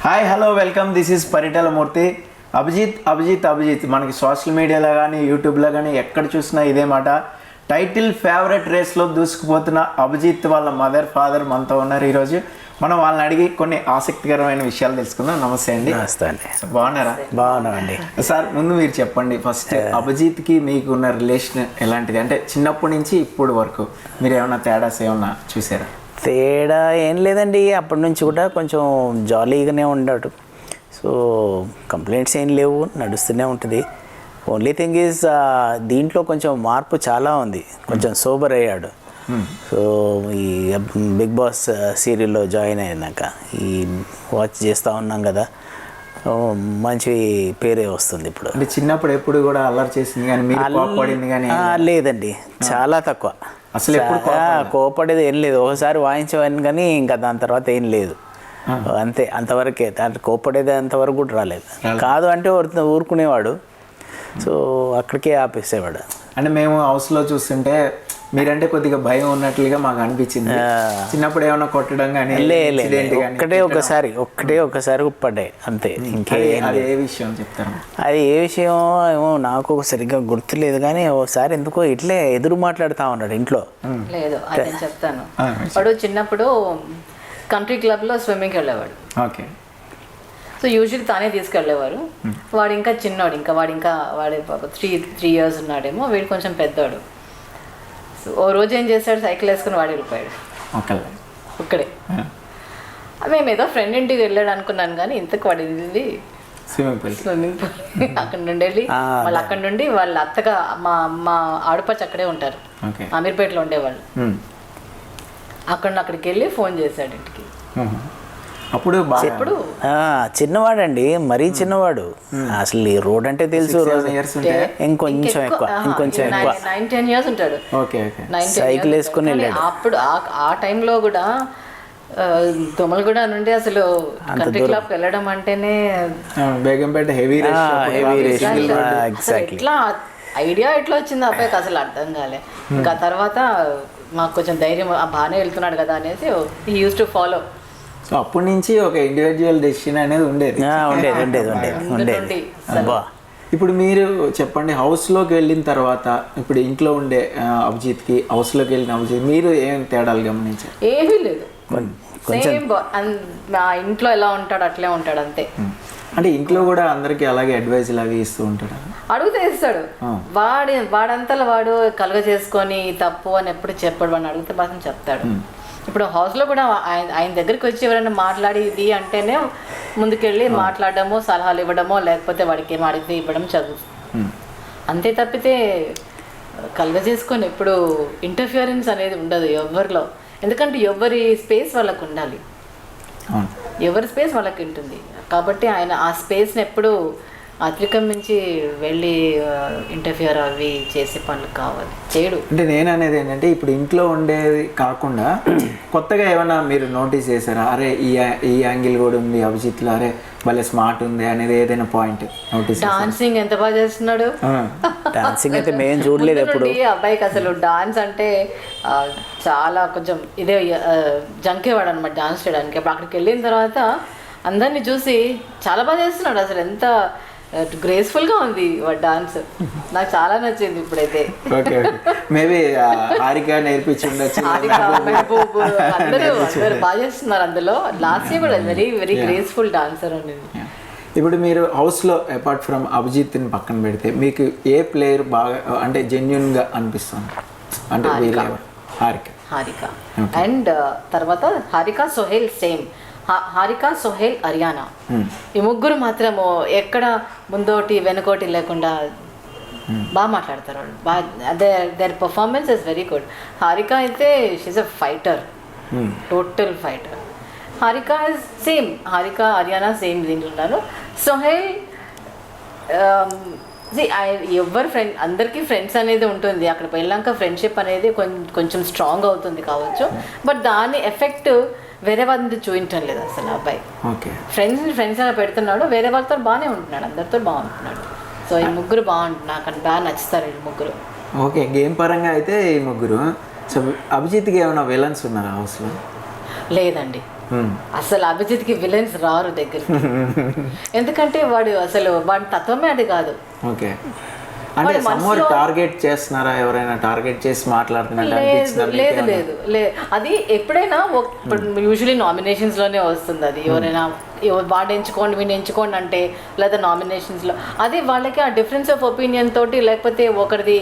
Hi hello welcome, this is Paritala Murthy. Abhijit మనకి social మీడియాలో కానీ యూట్యూబ్లో కానీ ఎక్కడ చూసినా ఇదే మాట. టైటిల్ ఫేవరెట్ రేస్లో దూసుకుపోతున్న అభిజిత్ వాళ్ళ మదర్ ఫాదర్ మనతో ఉన్నారు. ఈరోజు మనం వాళ్ళని అడిగి కొన్ని ఆసక్తికరమైన విషయాలు తెలుసుకుందాం. నమస్తే అండి. నమస్తే అండి. బాగున్నారా? బాగున్నామండి. సార్, ముందు మీరు చెప్పండి, ఫస్ట్ అభిజిత్కి మీకు ఉన్న రిలేషన్ ఎలాంటిది? అంటే చిన్నప్పటి నుంచి ఇప్పుడు వరకు మీరు ఏమైనా తేడాస్ ఏమన్నా చూసారా? తేడా ఏం లేదండి, అప్పటి నుంచి కూడా కొంచెం జాలీగానే ఉన్నాడు. సో కంప్లైంట్స్ ఏం లేవు, నడుస్తూనే ఉంటుంది. ఓన్లీ థింగ్ ఈజ్ దీంట్లో కొంచెం మార్పు చాలా ఉంది, కొంచెం సోబర్ అయ్యాడు. సో ఈ బిగ్ బాస్ సీరియల్లో జాయిన్ అయినాక ఈ వాచ్ చేస్తూ ఉన్నాం కదా, మంచి పేరే వస్తుంది ఇప్పుడు. అంటే చిన్నప్పుడు ఎప్పుడు కూడా అల్లరి చేసింది కానీ మీరు కోపపడింది కానీ? లేదండి, చాలా తక్కువ. అసలు కోపడేది ఏం లేదు. ఒకసారి వాయించేవాడిని కానీ ఇంకా దాని తర్వాత ఏం లేదు, అంతే, అంతవరకే. దాంట్లో కోపడేది అంతవరకు కూడా రాలేదు. కాదు అంటే ఊరుకునేవాడు, సో అక్కడికే ఆపేసేవాడు. అంటే మేము హౌస్లో చూస్తుంటే మీరంటే కొద్దిగా భయం ఉన్నట్లుగా మాకు అనిపించింది. చిన్నప్పుడు ఏమైనా కొట్టడం కానీ? ఒక్కటే ఒకసారి పడ్డాయి అంతే. ఇంకే ఏ విషయం చెప్తారు? అది ఏ విషయం ఏమో నాకు సరిగ్గా గుర్తులేదు, కానీ ఒకసారి ఎందుకో ఇట్లే ఎదురు మాట్లాడుతూ ఉన్నాడు ఇంట్లో. లేదు, అదే చెప్తాను. వాడు చిన్నప్పుడు కంట్రీ క్లబ్లో స్విమ్మింగ్కి వెళ్ళేవాడు. ఓకే. సో యూజువల్లీ తానే తీసుకెళ్ళేవారు. వాడు ఇంకా చిన్నవాడు, వాడు 3 years ఉన్నాడేమో, వీడు కొంచెం పెద్దవాడు. సో ఓ రోజు ఏం చేశాడు, సైకిల్ వేసుకుని వాడు వెళ్ళిపోయాడు ఒక్కడే. మేము ఏదో ఫ్రెండ్ ఇంటికి వెళ్ళాడు అనుకున్నాను, కానీ ఇంతకు వాడు వెళ్ళింది స్విమ్మింగ్ పూల్. అక్కడ నుండి వెళ్ళి మళ్ళీ అక్కడ నుండి వాళ్ళ అత్తగా మా ఆడపచ్చి అక్కడే ఉంటారు, అమీర్పేటలో ఉండేవాళ్ళు. అక్కడికి వెళ్ళి ఫోన్ చేశాడు ఇంటికి. అప్పుడు చిన్నవాడండి, మరీ చిన్నవాడు. అసలు ఈ రోడ్ అంటే తెలుసు, ఇంకొంచెం ఎక్కువ 9-10 years ఉంటాడు. సైకిల్ వేసుకుని వెళ్ళాడు. అప్పుడు ఆ టైంలో కూడా దొమలగూడ నుండి అసలు కంట్రీ క్లబ్కి వెళ్ళడం అంటేనే బేగంపేట హెవీ ఎట్లా ఐడియా ఎట్లా వచ్చింది అబ్బాయికి అసలు అర్థం కాలే. ఇంకా తర్వాత మాకు కొంచెం ధైర్యం, బాగానే వెళ్తున్నాడు కదా అనేసి he used to follow. So అప్పటి నుంచి ఒక ఇండివిజువల్ డెసిషన్ అనేది ఉండేది. ఇప్పుడు మీరు చెప్పండి, హౌస్లోకి వెళ్ళిన తర్వాత ఇప్పుడు ఇంట్లో ఉండే అభిజిత్కి హౌస్లోకి వెళ్ళిన అభిజిత్ మీరు ఏం తేడాలు గమనించారు? ఏమీ లేదు, మా ఇంట్లో ఎలా ఉంటాడు అట్లే ఉంటాడు అంతే. అంటే ఇంట్లో కూడా అందరికి అలాగే అడ్వైజులు అవి ఇస్తూ ఉంటాడు? అడుగుతే ఇస్తాడు. వాడంతా వాడు కలుగ చేసుకొని తప్పు అని ఎప్పుడు చెప్పాడు. వాడిని అడిగితే మాత్రం చెప్తాడు. ఇప్పుడు హౌస్లో కూడా ఆయన దగ్గరికి వచ్చి ఎవరైనా మాట్లాడి ఇది అంటేనే ముందుకెళ్ళి మాట్లాడడమో, సలహాలు ఇవ్వడమో, లేకపోతే వాడికి ఏమో అడిగితే ఇవ్వడం చదువు అంతే తప్పితే కలుగ చేసుకొని ఎప్పుడు ఇంటర్ఫియరెన్స్ అనేది ఉండదు ఎవరిలో. ఎందుకంటే ఎవరి స్పేస్ వాళ్ళకు ఉండాలి, ఎవరి స్పేస్ వాళ్ళకి ఉంటుంది. కాబట్టి ఆయన ఆ స్పేస్ని ఎప్పుడు అతిక్రమించి వెళ్ళి ఇంటర్ఫియర్ అవి చేసే పనులు కావాలి చేయడు. అంటే నేను అనేది ఏంటంటే ఇప్పుడు ఇంట్లో ఉండేది కాకుండా కొత్తగా ఏమైనా మీరు నోటీస్ చేశారా? అరే ఈ యాంగిల్ కూడా ఉంది అభిజిత్లో, అరే భలే స్మార్ట్ ఉంది అనేది ఏదైనా పాయింట్ నోటీస్? డాన్సింగ్ ఎంత బాగా చేస్తున్నాడు. డాన్సింగ్ అయితే మేము చూడలేదు ఎప్పుడు. అబ్బాయికి అసలు డాన్స్ అంటే చాలా కొంచెం ఇదే జంకేవాడు అనమాట డాన్స్ చేయడానికి. అప్పుడు అక్కడికి వెళ్ళిన తర్వాత అందరినీ చూసి చాలా బాగా చేస్తున్నాడు. అసలు ఎంత గ్రేస్ఫుల్గా ఉంది వాడు డాన్స్, నాకు చాలా నచ్చింది. ఇప్పుడైతే మేబీ హారిక నేర్పించుండొచ్చు, అందరూ బాగా చేస్తున్నారు అందులో. లాస్ట్ ఇయర్ కూడా వెరీ గ్రేస్ఫుల్ డాన్సర్ అనేది. ఇప్పుడు మీరు హౌస్లో అపార్ట్ ఫ్రమ్ అభిజిత్ని పక్కన పెడితే మీకు ఏ ప్లేయర్ బాగా అంటే జెన్యున్గా అనిపిస్తుంది? అంటే హారిక అండ్ తర్వాత హారిక, సోహెల్ సేమ్. హారిక, సోహెల్, అరియానా, ఈ ముగ్గురు మాత్రము ఎక్కడ ముందోటి వెనుకోటి లేకుండా బాగా మాట్లాడతారు వాళ్ళు. Their performance is very good. Harika అయితే she's a fighter, total fighter. Harika is same, Harika, Ariyana same దీంట్లో ఉన్నారు. సోహెల్ ఎవరు ఫ్రెండ్, అందరికీ ఫ్రెండ్స్ అనేది ఉంటుంది. అక్కడికి వెళ్ళాక ఫ్రెండ్షిప్ అనేది కొంచెం స్ట్రాంగ్ అవుతుంది కావచ్చు, బట్ దాని ఎఫెక్ట్ వేరే వాళ్ళని చూపించడం లేదు అసలు. అబ్బాయి ఫ్రెండ్స్ అలా పెడుతున్నాడు, వేరే వాళ్ళతో బాగానే ఉంటున్నాడు, అందరితో బాగుంటున్నాడు. సో ఈ ముగ్గురు బాగుంటుంది, నాకు బాగా నచ్చుతారు ఈ ముగ్గురు. ఓకే, గేమ్ పరంగా అయితే ఈ ముగ్గురు. సో అభిజిత్కి ఏమైనా విలన్స్ ఉన్నారా హౌస్లో? లేదండి, అసలు అభిజిత్కి విలన్స్ రారు దగ్గరికి. ఎందుకంటే వాడు అసలు వాడి తత్వమే అది కాదు. ఓకే, అంటే సమ్మర్ టార్గెట్ చేస్తున్నారా, ఎవరైనా టార్గెట్ చేసి మాట్లాడుతున్నట్టు లేదు లేదు లేదు. అది ఎప్పుడైనా యూజువలీ నామినేషన్స్ లోనే వస్తుంది. అది ఎవరైనా వాడు ఎంచుకోండి వీడిని ఎంచుకోండి అంటే, లేదా నామినేషన్స్లో అది వాళ్ళకి ఆ డిఫరెన్స్ ఆఫ్ ఒపీనియన్ తోటి, లేకపోతే ఒకరి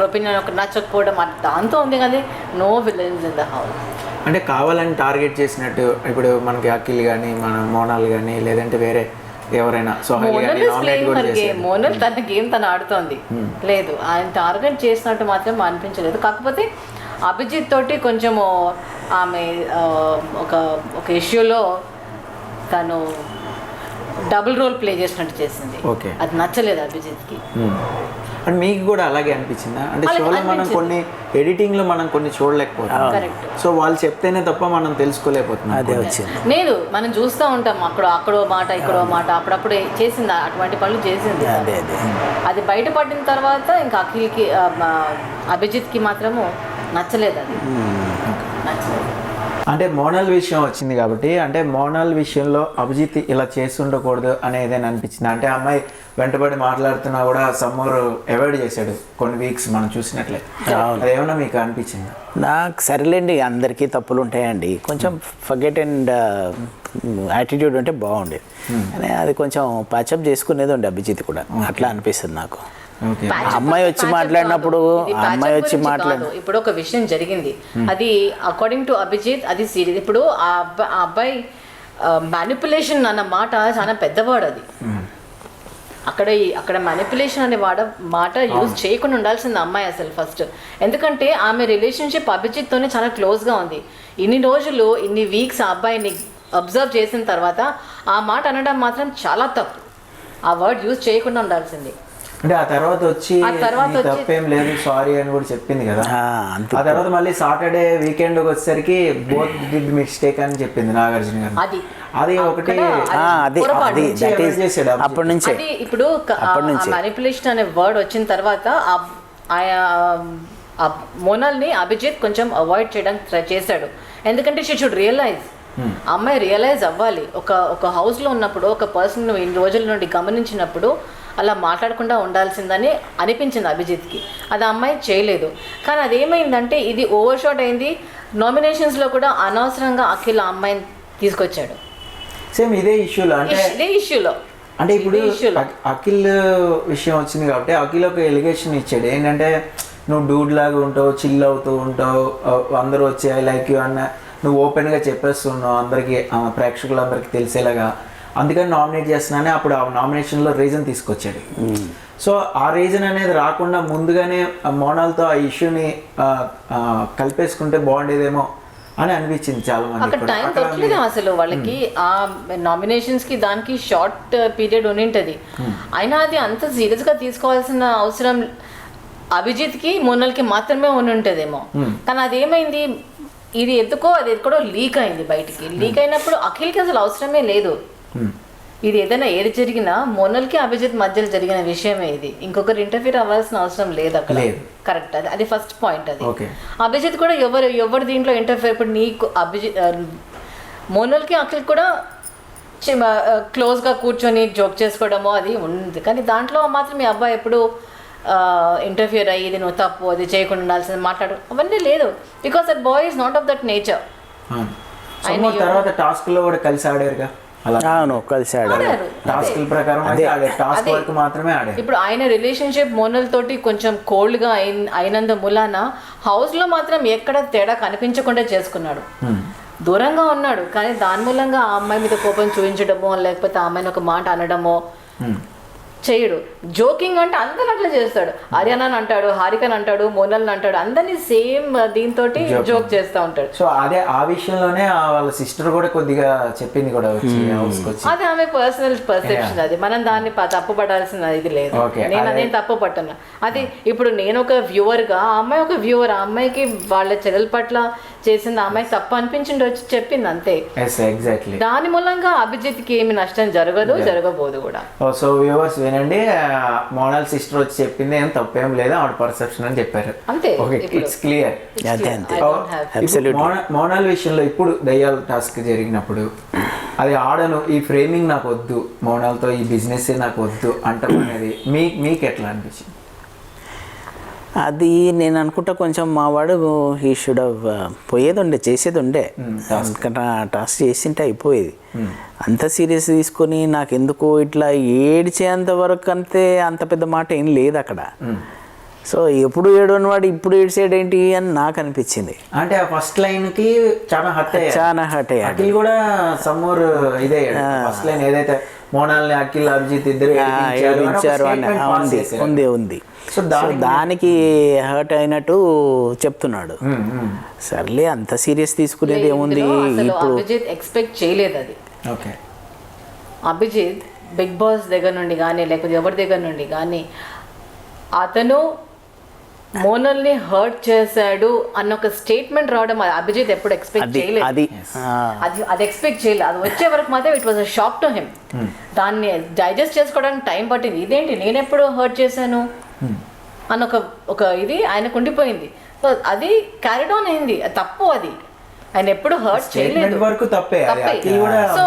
ఒపీనియన్ ఒకరు నచ్చకపోవడం దాంతో ఉంది. కానీ no villains in the house. అంటే కావాలని టార్గెట్ చేసినట్టు ఇప్పుడు మనకి అఖిల్ కానీ మన మోనాల్ కానీ లేదంటే వేరే ఎవరైనా మోనల్ తన గేమ్ తను ఆడుతోంది. లేదు, ఆయన టార్గెట్ చేసినట్టు మాత్రం అనిపించలేదు. కాకపోతే అభిజిత్ తోటి కొంచెము ఆమె ఒక ఇష్యూలో తను డబుల్ రోల్ ప్లే చేసినట్టు చేసింది. ఓకే, అది నచ్చలేదు అభిజిత్కి. అంటే మీకు కూడా అలాగే అనిపించిందా? అంటే షోలో మనం కొన్ని ఎడిటింగ్లో మనం కొన్ని చూడలేకపోతున్నాం. సో వాళ్ళు చెప్తేనే తప్ప మనం తెలుసుకోలేకపోతున్నాం. అదే వచ్చింది. లేదు, మనం చూస్తూ ఉంటాం అక్కడో మాట ఇక్కడో మాట, అప్పుడప్పుడు చేసింది అటువంటి పనులు చేసింది. అది బయటపడిన తర్వాత ఇంకా అఖిల్కి అభిజిత్కి మాత్రము నచ్చలేదు. అది నచ్చలేదు. అంటే మోనాల్ విషయం వచ్చింది కాబట్టి, అంటే మోనాల్ విషయంలో అభిజిత్ ఇలా చేసి ఉండకూడదు అనేదేనా అనిపించింది? అంటే అమ్మాయి వెంటబడి మాట్లాడుతున్నా కూడా సమ్మర్ అవాయిడ్ చేశాడు కొన్ని వీక్స్ మనం చూసినట్లే. అదేమన్నా మీకు అనిపించింది? నాకు సరేలేండి, అందరికీ తప్పులు ఉంటాయండి. కొంచెం ఫర్గెట్ అండ్ యాటిట్యూడ్ ఉంటే బాగుండేది. కానీ అది కొంచెం ప్యాచప్ చేసుకునేది ఉండే అభిజిత్ కూడా, అట్లా అనిపిస్తుంది నాకు. అమ్మాయి వచ్చి మాట్లాడినప్పుడు ఇప్పుడు ఒక విషయం జరిగింది, అది అకార్డింగ్ టు అభిజిత్ అది సీరియస్. ఇప్పుడు ఆ అబ్బాయి మ్యానిపులేషన్ అన్న మాట చాలా పెద్దవాడు. అది అక్కడ మ్యానిపులేషన్ అనే మాట యూజ్ చేయకుండా ఉండాల్సింది అమ్మాయి అసలు ఫస్ట్. ఎందుకంటే ఆమె రిలేషన్షిప్ అభిజిత్తోనే చాలా క్లోజ్గా ఉంది. ఇన్ని రోజులు ఇన్ని వీక్స్ ఆ అబ్బాయిని అబ్జర్వ్ చేసిన తర్వాత ఆ మాట అనడం మాత్రం చాలా తప్పు. ఆ వర్డ్ యూజ్ చేయకుండా ఉండాల్సింది. అంటే ఆ తర్వాత వచ్చి తప్పేం లేదు సారీ అని కూడా చెప్పింది కదా. ఆ తర్వాత మళ్ళీ సాటర్డే వీకెండ్ వచ్చేసరికి బోత్ డిడ్ మిస్టేక్ అని చెప్పింది నాగార్జున గారు. అది ఒకటి అప్పటి నుంచి. ఇప్పుడు మ్యానిపులేషన్ అనే వర్డ్ వచ్చిన తర్వాత మోనాల్ని అభిజిత్ కొంచెం అవాయిడ్ చేయడానికి ట్రై చేశాడు. ఎందుకంటే షీ షుడ్ రియలైజ్, అమ్మాయి రియలైజ్ అవ్వాలి. ఒక హౌస్లో ఉన్నప్పుడు ఒక పర్సన్ ఇన్ని రోజుల నుండి గమనించినప్పుడు అలా మాట్లాడకుండా ఉండాల్సిందని అనిపించింది అభిజిత్కి. అది అమ్మాయి చేయలేదు. కానీ అదేమైందంటే ఇది ఓవర్ షాట్ అయింది. నామినేషన్స్లో కూడా అనవసరంగా అఖిల్ ఆ అమ్మాయిని తీసుకొచ్చాడు. సేమ్ ఇదే ఇష్యూలో అంటే ఇప్పుడు అఖిల్ విషయం వచ్చింది కాబట్టి అఖిల్ ఒక ఎలిగేషన్ ఇచ్చాడు. ఏంటంటే నువ్వు డూడ్ లాగా ఉంటావు, చిల్ అవుతూ ఉంటావు, అందరూ వచ్చి ఐ లైక్ యూ అన్న నువ్వు ఓపెన్గా చెప్పేస్తున్నావు అందరికీ, ప్రేక్షకులందరికీ తెలిసేలాగా. అందుకని నామినేట్ చేస్తున్నానే అప్పుడు ఆ నామినేషన్లో రీజన్ తీసుకొచ్చాడు. సో ఆ రీజన్ అనేది రాకుండా ముందుగానే మోనాల్తో ఆ ఇష్యూని కలిపేసుకుంటే బాగుండేదేమో అని అనిపించింది చాలా మంది. అక్కడ టైం దొరకలేదు అసలు వాళ్ళకి. ఆ నామినేషన్స్కి దానికి షార్ట్ పీరియడ్ ఉండింటది. అయినా అది అంత సీరియస్గా తీసుకోవాల్సిన అవసరం అభిజిత్కి మోనాల్కి మాత్రమే ఉంటుందేమో. కానీ అదేమైంది, ఇది అది ఎక్కడో లీక్ అయింది బయటికి. లీక్ అయినప్పుడు అఖిల్కి అసలు అవసరమే లేదు. ఇది ఏది జరిగినా మోనల్కి అభిజిత్ మధ్యలో జరిగిన విషయమే ఇది. ఇంకొకరు ఇంటర్ఫీర్ అవ్వాల్సిన అవసరం లేదు అక్కడ. కరెక్ట్, అది ఫస్ట్ పాయింట్. అది అభిజిత్ కూడా ఎవరు దీంట్లో ఇంటర్ఫీర్. ఇప్పుడు నీకు మోనల్కి అఖిల్ కూడా క్లోజ్గా కూర్చొని జోక్ చేసుకోవడమో అది ఉంది. కానీ దాంట్లో మాత్రం ఈ అబ్బాయి ఎప్పుడు ఇంటర్ఫియర్ అయ్యి ఇది నువ్వు తప్పు, అది చేయకుండా ఉండాల్సింది మాట్లాడు అవన్నీ లేదు. Because that boy is not of that nature. తర్వాత టాస్క్ లో కూడా కలిసి ఆడారుగా. ఇప్పుడు ఆయన రిలేషన్షిప్ మోనల్ తోటి కొంచెం కోల్డ్ గా అయినందు మూలాన హౌస్ లో మాత్రం ఎక్కడ తేడా కనిపించకుండా చేసుకున్నాడు. దూరంగా ఉన్నాడు కానీ దాని మూలంగా ఆ అమ్మాయి మీద కోపం చూపించడమో లేకపోతే ఆ అమ్మాయిని ఒక మాట అనడమో చేయడు. జోకింగ్ అంటే అందరూ అట్లా చేస్తాడు. ఆర్యానాని అంటాడు, హారికని అంటాడు, మోనల్ని అంటాడు, అందరినీ సేమ్ దీంతో జోక్ చేస్తూ ఉంటాడు. సో అదే ఆ విషయంలోనే వాళ్ళ సిస్టర్ కూడా కొద్దిగా చెప్పింది కూడా అది ఆమె పర్సనల్ పర్సెప్షన్. అది మనం దాన్ని తప్పు పడాల్సిన ఇది లేదు. నేను తప్పు పట్టను. అది ఇప్పుడు నేను ఒక వ్యూవర్గా, ఆ అమ్మాయి ఒక వ్యూవర్, ఆ అమ్మాయికి వాళ్ళ చెల్లెల పట్ల చేసింది, ఆ అమ్మాయి తప్పు అనిపించింది వచ్చి చెప్పింది అంతే. ఎగ్జాక్ట్లీ. దాని మూలంగా అభిజిత్కి ఏమి నష్టం జరగబోదు కూడా. సో వ్యూవర్స్ వినండి, మోనాల్ సిస్టర్ వచ్చి చెప్పింది ఏం తప్పేం లేదు, ఆవిడ పర్సెప్షన్ అని చెప్పారు అంతే. Okay, it's clear. Absolutely. Monal విషయంలో ఇప్పుడు దయ్యాల టాస్క్ జరిగినప్పుడు అది ఆడను, ఈ ఫ్రేమింగ్ నాకు వద్దు, మోనాల్తో ఈ బిజినెస్ నాకు వద్దు అంటాం అనేది మీకు ఎట్లా అనిపించింది? అది నేను అనుకుంటా కొంచెం మావాడు హీ షుడ్ పోయేది చేసేది ఉండే, టాస్క్ చేసింటే అయిపోయేది. అంత సీరియస్ తీసుకొని నాకు ఎందుకో ఇట్లా ఏడ్చేంత వరకు అంత పెద్ద మాట ఏం లేదు అక్కడ. సో ఎప్పుడు ఏడని వాడు ఇప్పుడు ఏడ్చేడేంటి అని నాకు అనిపించింది. అంటే ఆ ఫస్ట్ లైన్ కి చాలా హర్ట్ అయ్యాడు. అఖిల్ కూడా సమ్మర్ ఇదే ఫస్ట్ లైన్ ఏదైతే మోనాల్ని అఖిల్ అభిజిత్ ఇద్దరు ఏడించారు అని ఉంది. సో దానికి హర్ట్ అయినట్టు చెప్తున్నాడు. సర్లే అంత సీరియస్ తీసుకునేది ఏముంది. ఇప్పుడు అభిజిత్ ఎక్స్పెక్ట్ చేయలేదు అది. ఓకే, అభిజిత్ బిగ్ బాస్ దగ్గర నుండి కానీ లేకపోతే ఎవరి దగ్గర నుండి కానీ అతను మోనల్ని హర్ట్ చేశాడు అన్న ఒక స్టేట్మెంట్ రావడం అభిజిత్ ఎప్పుడు ఎక్స్పెక్ట్ చేయలేదు. అది ఎక్స్పెక్ట్ చేయలేదు. అది వచ్చే వరకు మాత్రం it was a shock to him. దాన్ని డైజెస్ట్ చేసుకోవడానికి టైం పట్టింది. ఇదేంటి నేను ఎప్పుడు హర్ట్ చేశాను అన్న ఒక ఇది ఆయనకు ఉండిపోయింది. సో అది క్యారీడ్ ఆన్ అయింది. తప్పు అది, ఆయన ఎప్పుడు హర్ట్ చేయలేదు. సో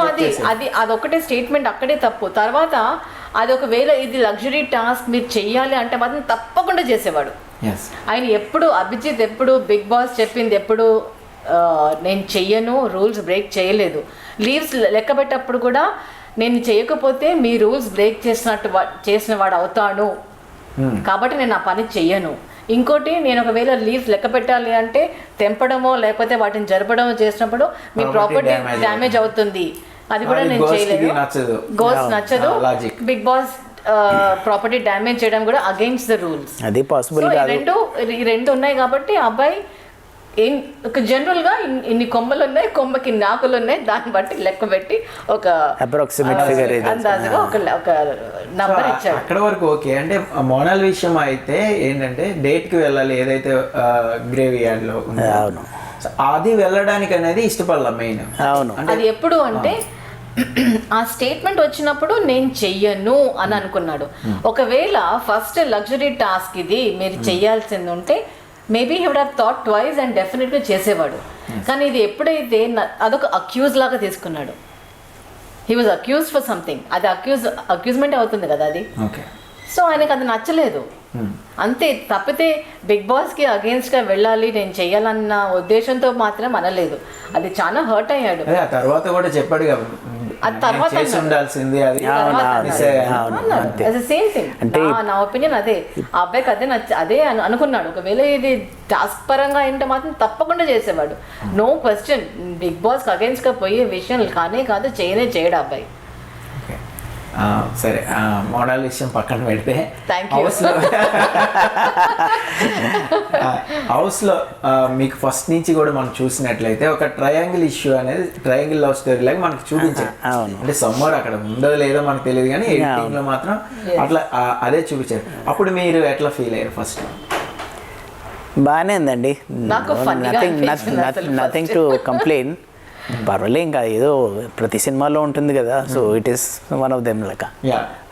అదొకటే స్టేట్మెంట్ అక్కడే తప్పు. తర్వాత అది ఒకవేళ ఇది లగ్జరీ టాస్క్ మీరు చెయ్యాలి అంటే మాత్రం తప్పకుండా చేసేవాడు. ఆయన ఎప్పుడు అభిజిత్ ఎప్పుడు బిగ్ బాస్ చెప్పింది ఎప్పుడు నేను చెయ్యను, రూల్స్ బ్రేక్ చేయలేదు. లీవ్స్ లెక్క పెట్టేటప్పుడు కూడా నేను చేయకపోతే మీ రూల్స్ బ్రేక్ చేసిన వాడు అవుతాను, కాబట్టి నేను ఆ పని చెయ్యను. ఇంకోటి, నేను ఒకవేళ లీవ్స్ లెక్క పెట్టాలి అంటే తెంపడమో లేకపోతే వాటిని జరపడమో చేసినప్పుడు మీ ప్రాపర్టీ డ్యామేజ్ అవుతుంది, అది కూడా నేను చేయలేదు. గోల్స్ నచ్చదు. బిగ్ బాస్ ప్రాపర్టీ డ్యామేజ్ చేయడం కూడా అగైన్స్ ద రూల్స్. అది పాసిబుల్ కాదు. ఈ రెండు ఉన్నాయి కాబట్టి అబ్బాయి ఒక జనరల్ గా ఇన్ని కొమ్మలు ఉన్నాయి, కొమ్మకి ఇన్ని ఆకులు ఉన్నాయి, దాన్ని బట్టి లెక్క పెట్టి ఒక అప్రాక్సిమేట్ ఫిగర్ అందాజుగా ఒక నంబర్ ఇచ్చాడు. అక్కడ వరకు ఓకే. అంటే మోనాల్ విషయం అయితే ఏంటంటే డేట్ కి వెళ్ళాలి, ఏదైతే గ్రేవీ యార్డ్ లో అవును అది వెళ్ళడానికి అనేది ఇష్టపడాల మెయిన్. అవును, అది ఎప్పుడు అంటే ఆ స్టేట్మెంట్ వచ్చినప్పుడు నేను చెయ్యను అని అనుకున్నాడు. ఒకవేళ ఫస్ట్ లగ్జరీ టాస్క్ ఇది మీరు చెయ్యాల్సింది ఉంటే maybe he would have thought twice and డెఫినెట్గా చేసేవాడు. కానీ ఇది ఎప్పుడైతే అదొక అక్యూజ్ లాగా తీసుకున్నాడు. He was accused for something. అది అక్యూజ్మెంట్ అవుతుంది కదా అది. సో ఆయనకు అది నచ్చలేదు అంతే. తప్పితే బిగ్ బాస్కి అగేన్స్ట్గా వెళ్ళాలి నేను చెయ్యాలన్న ఉద్దేశంతో మాత్రం అనలేదు. అది చాలా హర్ట్ అయ్యాడు. తర్వాత కూడా చెప్పాడు సేమ్ థింగ్. నా ఒపీనియన్ అదే. ఆ అబ్బాయికి అదే అనుకున్నాడు. ఒకవేళ ఇది టాస్క్ పరంగా ఏంటో మాత్రం తప్పకుండా చేసేవాడు. No question. బిగ్ బాస్కి అగేన్స్ట్గా పోయే విషయం కానే కాదు, చేయడు అబ్బాయి. సరే, మోనాల్ విషయం పక్కన పెడితే హౌస్లో మీకు ఫస్ట్ నుంచి కూడా మనం చూసినట్లయితే ఒక ట్రయాంగిల్ ఇష్యూ అనేది, ట్రయాంగిల్ లవ్ స్టోరీ లాగా మనకు చూపించారు. అంటే సమ్మర్ అక్కడ ఉండదో లేదో మనకు తెలియదు, కానీ ఎడిటింగ్ లో మాత్రం అట్లా అదే చూపించారు. అప్పుడు మీరు ఎట్లా ఫీల్ అయ్యారు? ఫస్ట్ బాగానే ఉందండి, నథింగ్ టు కంప్లైన్. పర్వాలే, ఇంకా ఏదో ప్రతి సినిమాలో ఉంటుంది కదా. So it is one of them లెక్క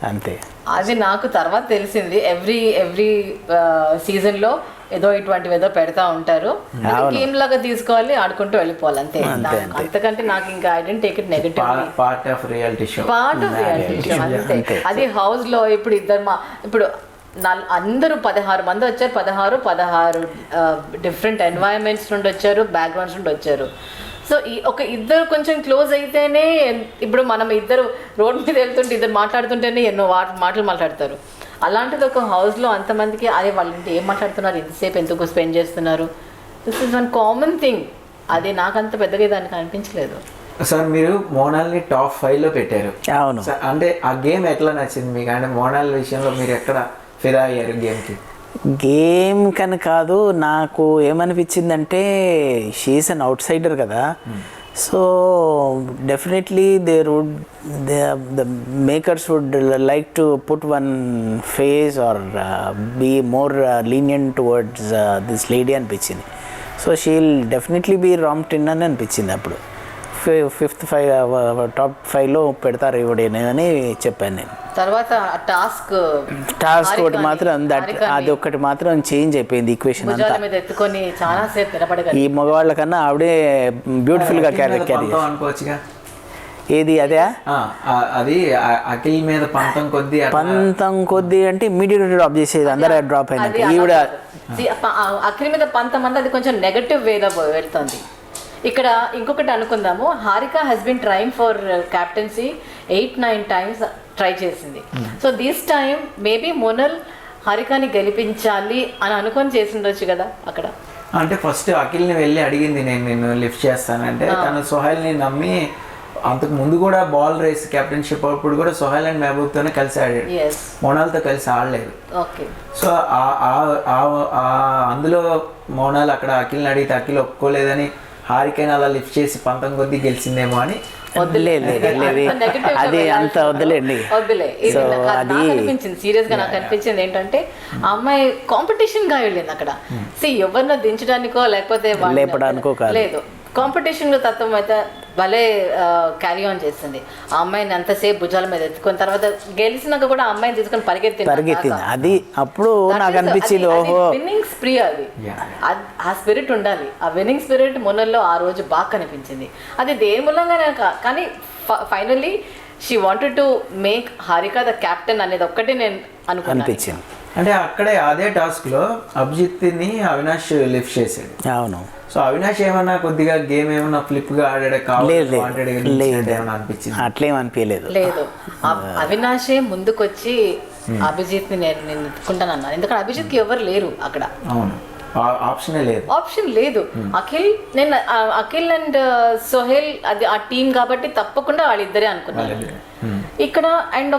అంతే. అది నాకు తర్వాత తెలిసింది. ఎవ్రీ సీజన్ లో ఏదో ఇటువంటివి ఏదో పెడతా ఉంటారు, గేమ్ లాగా తీసుకోవాలి, ఆడుకుంటూ వెళ్ళిపోవాలి అంతే. అంతకంటే నాకు ఇంకా I don't take it negative. Part of reality show అంతే. అది హౌస్ లో ఇప్పుడు ఇప్పుడు అందరూ 16 మంది వచ్చారు. 16 డిఫరెంట్ ఎన్వైరన్మెంట్స్ నుండి వచ్చారు, బ్యాక్గ్రౌండ్స్ నుండి వచ్చారు. సో ఒక ఇద్దరు కొంచెం క్లోజ్ అయితేనే, ఇప్పుడు మనం ఇద్దరు రోడ్ మీద వెళ్తుంటే ఇద్దరు మాట్లాడుతుంటేనే ఎన్నో మాటలు మాట్లాడతారు. అలాంటిది ఒక హౌస్లో అంతమందికి అదే వాళ్ళంటే ఏం మాట్లాడుతున్నారు, ఎంతసేపు ఎందుకు స్పెండ్ చేస్తున్నారు, this is one common thing. అది నాకంత పెద్దగా దానికి అనిపించలేదు. సార్ మీరు మోనాల్ని టాప్ 5లో పెట్టారు. అవును. అంటే ఆ గేమ్ ఎట్లా నచ్చింది మీకు? అంటే మోనాల్ విషయంలో మీరు ఎక్కడ ఫిదా అయ్యారు గేమ్కి? గేమ్ కని కాదు, నాకు ఏమనిపించిందంటే షీఈస్ అన్ అవుట్ సైడర్ కదా. So definitely the makers would like to put one face or be more lenient towards this lady అనిపించింది. సో షీల్ డెఫినెట్లీ బీ రామ్ 10 అని అనిపించింది అప్పుడు. 5th 5 టాప్ 5లో పెడతారు ఇవిడేనే అని చెప్పాను నేను. తర్వాత టాస్క్ ఒకటి మాత్రం అది ఒక్కటి మాత్రం చేంజ్ అయిపోయింది ఈక్వేషన్ అంతా. మీద ఎత్తుకొని చాలా సేపు నిలబడగలి. ఈ మగవాళ్ళ కన్నా ఆవిడే బ్యూటిఫుల్గా క్యారీ అనుకోవచ్చుగా. ఏది అదే అది అఖిల్ మీద పంతం కొద్దీ అంటే ఇమ్మీడియట్ డ్రాప్ చేసేది, అందరూ డ్రాప్ అయినాక ఈవిడ అఖిల్ మీద పంతం అంటే అది కొంచెం నెగటివ్ వేలో వెళ్తుంది. ఇక్కడ ఇంకొకటి అనుకుందాము, Harika has been trying for captaincy 8-9 times try చేసింది. So this time maybe Monal హారికాని గెలిపించాలి అని అనుకొని చేసిండొచ్చు కదా అక్కడ. అంటే ఫస్ట్ అఖిల్ని వెళ్ళి అడిగింది, నేను లిఫ్ట్ చేస్తానంటే తను సోహెల్ని నమ్మి, అంతకు ముందు కూడా బాల్ రేస్ కెప్టెన్షిప్ అప్పుడు కూడా సోహెల్ అండ్ మెహబూబ్తోనే కలిసి ఆడాడు, మోనాల్తో కలిసి ఆడలేదు. సో అందులో మోనాల్ అక్కడ అఖిల్ని అడిగితే అఖిల్ ఒప్పుకోలేదని హారికైనా అలా లిఫ్ట్ చేసి పంతం కొద్దీ గెలిచిందేమో అని. అది అంత వద్దులేండి. సో అది అనిపించింది, సీరియస్ గా నాకు అనిపించింది ఏంటంటే ఆ అమ్మాయి కాంపిటీషన్ గా వెళ్ళింది అక్కడ. ఎవరినో దించడానికో లేకపోతే లేపడానికో లేదు, కాంపిటీషన్ లో తత్వం అయితే భలే క్యారీ ఆన్ చేస్తుంది. ఆ అమ్మాయిని అంతసేపు భుజాల మీద ఎత్తుకొని తర్వాత గెలిచినాక కూడా ఆ అమ్మాయిని తీసుకొని పరిగెత్తింది. అది అప్పుడు నాకు అనిపించింది, ఓహో విన్నింగ్ స్ప్రీ అది, ఆ స్పిరిట్ ఉండాలి. ఆ విన్నింగ్ స్పిరిట్ మొన్నల్లో ఆ రోజు బాగా కనిపించింది. అది దేని మూలంగానే కానీ finally she wanted to make Harika the captain అనేది ఒక్కటి నేను అనిపించింది. అంటే అక్కడే అదే టాస్క్ లో అభిజిత్ని అవినాష్ లిఫ్ట్ చేసాడు. అవును. సో అవినాష్ ఏమన్నా కొద్దిగా గేమ్ ఏమన్నా ఫ్లిప్ గా ఆడాడే కావాలి అనిపించింది? అట్లేం అనిపించలేదు. లేదు, అవినాషే ముందుకొచ్చి అభిజిత్ ని నేను ఎత్తుకుంటానన్నాను. ఎందుకంటే అభిజిత్ కి ఎవరు లేరు అక్కడ. అవును, ఆప్షన్ లేదు. అఖిల్ అండ్ సోహెల్ అది ఆ టీం కాబట్టి తప్పకుండా వాళ్ళిద్దరే అనుకున్నారు ఇక్కడ. అండ్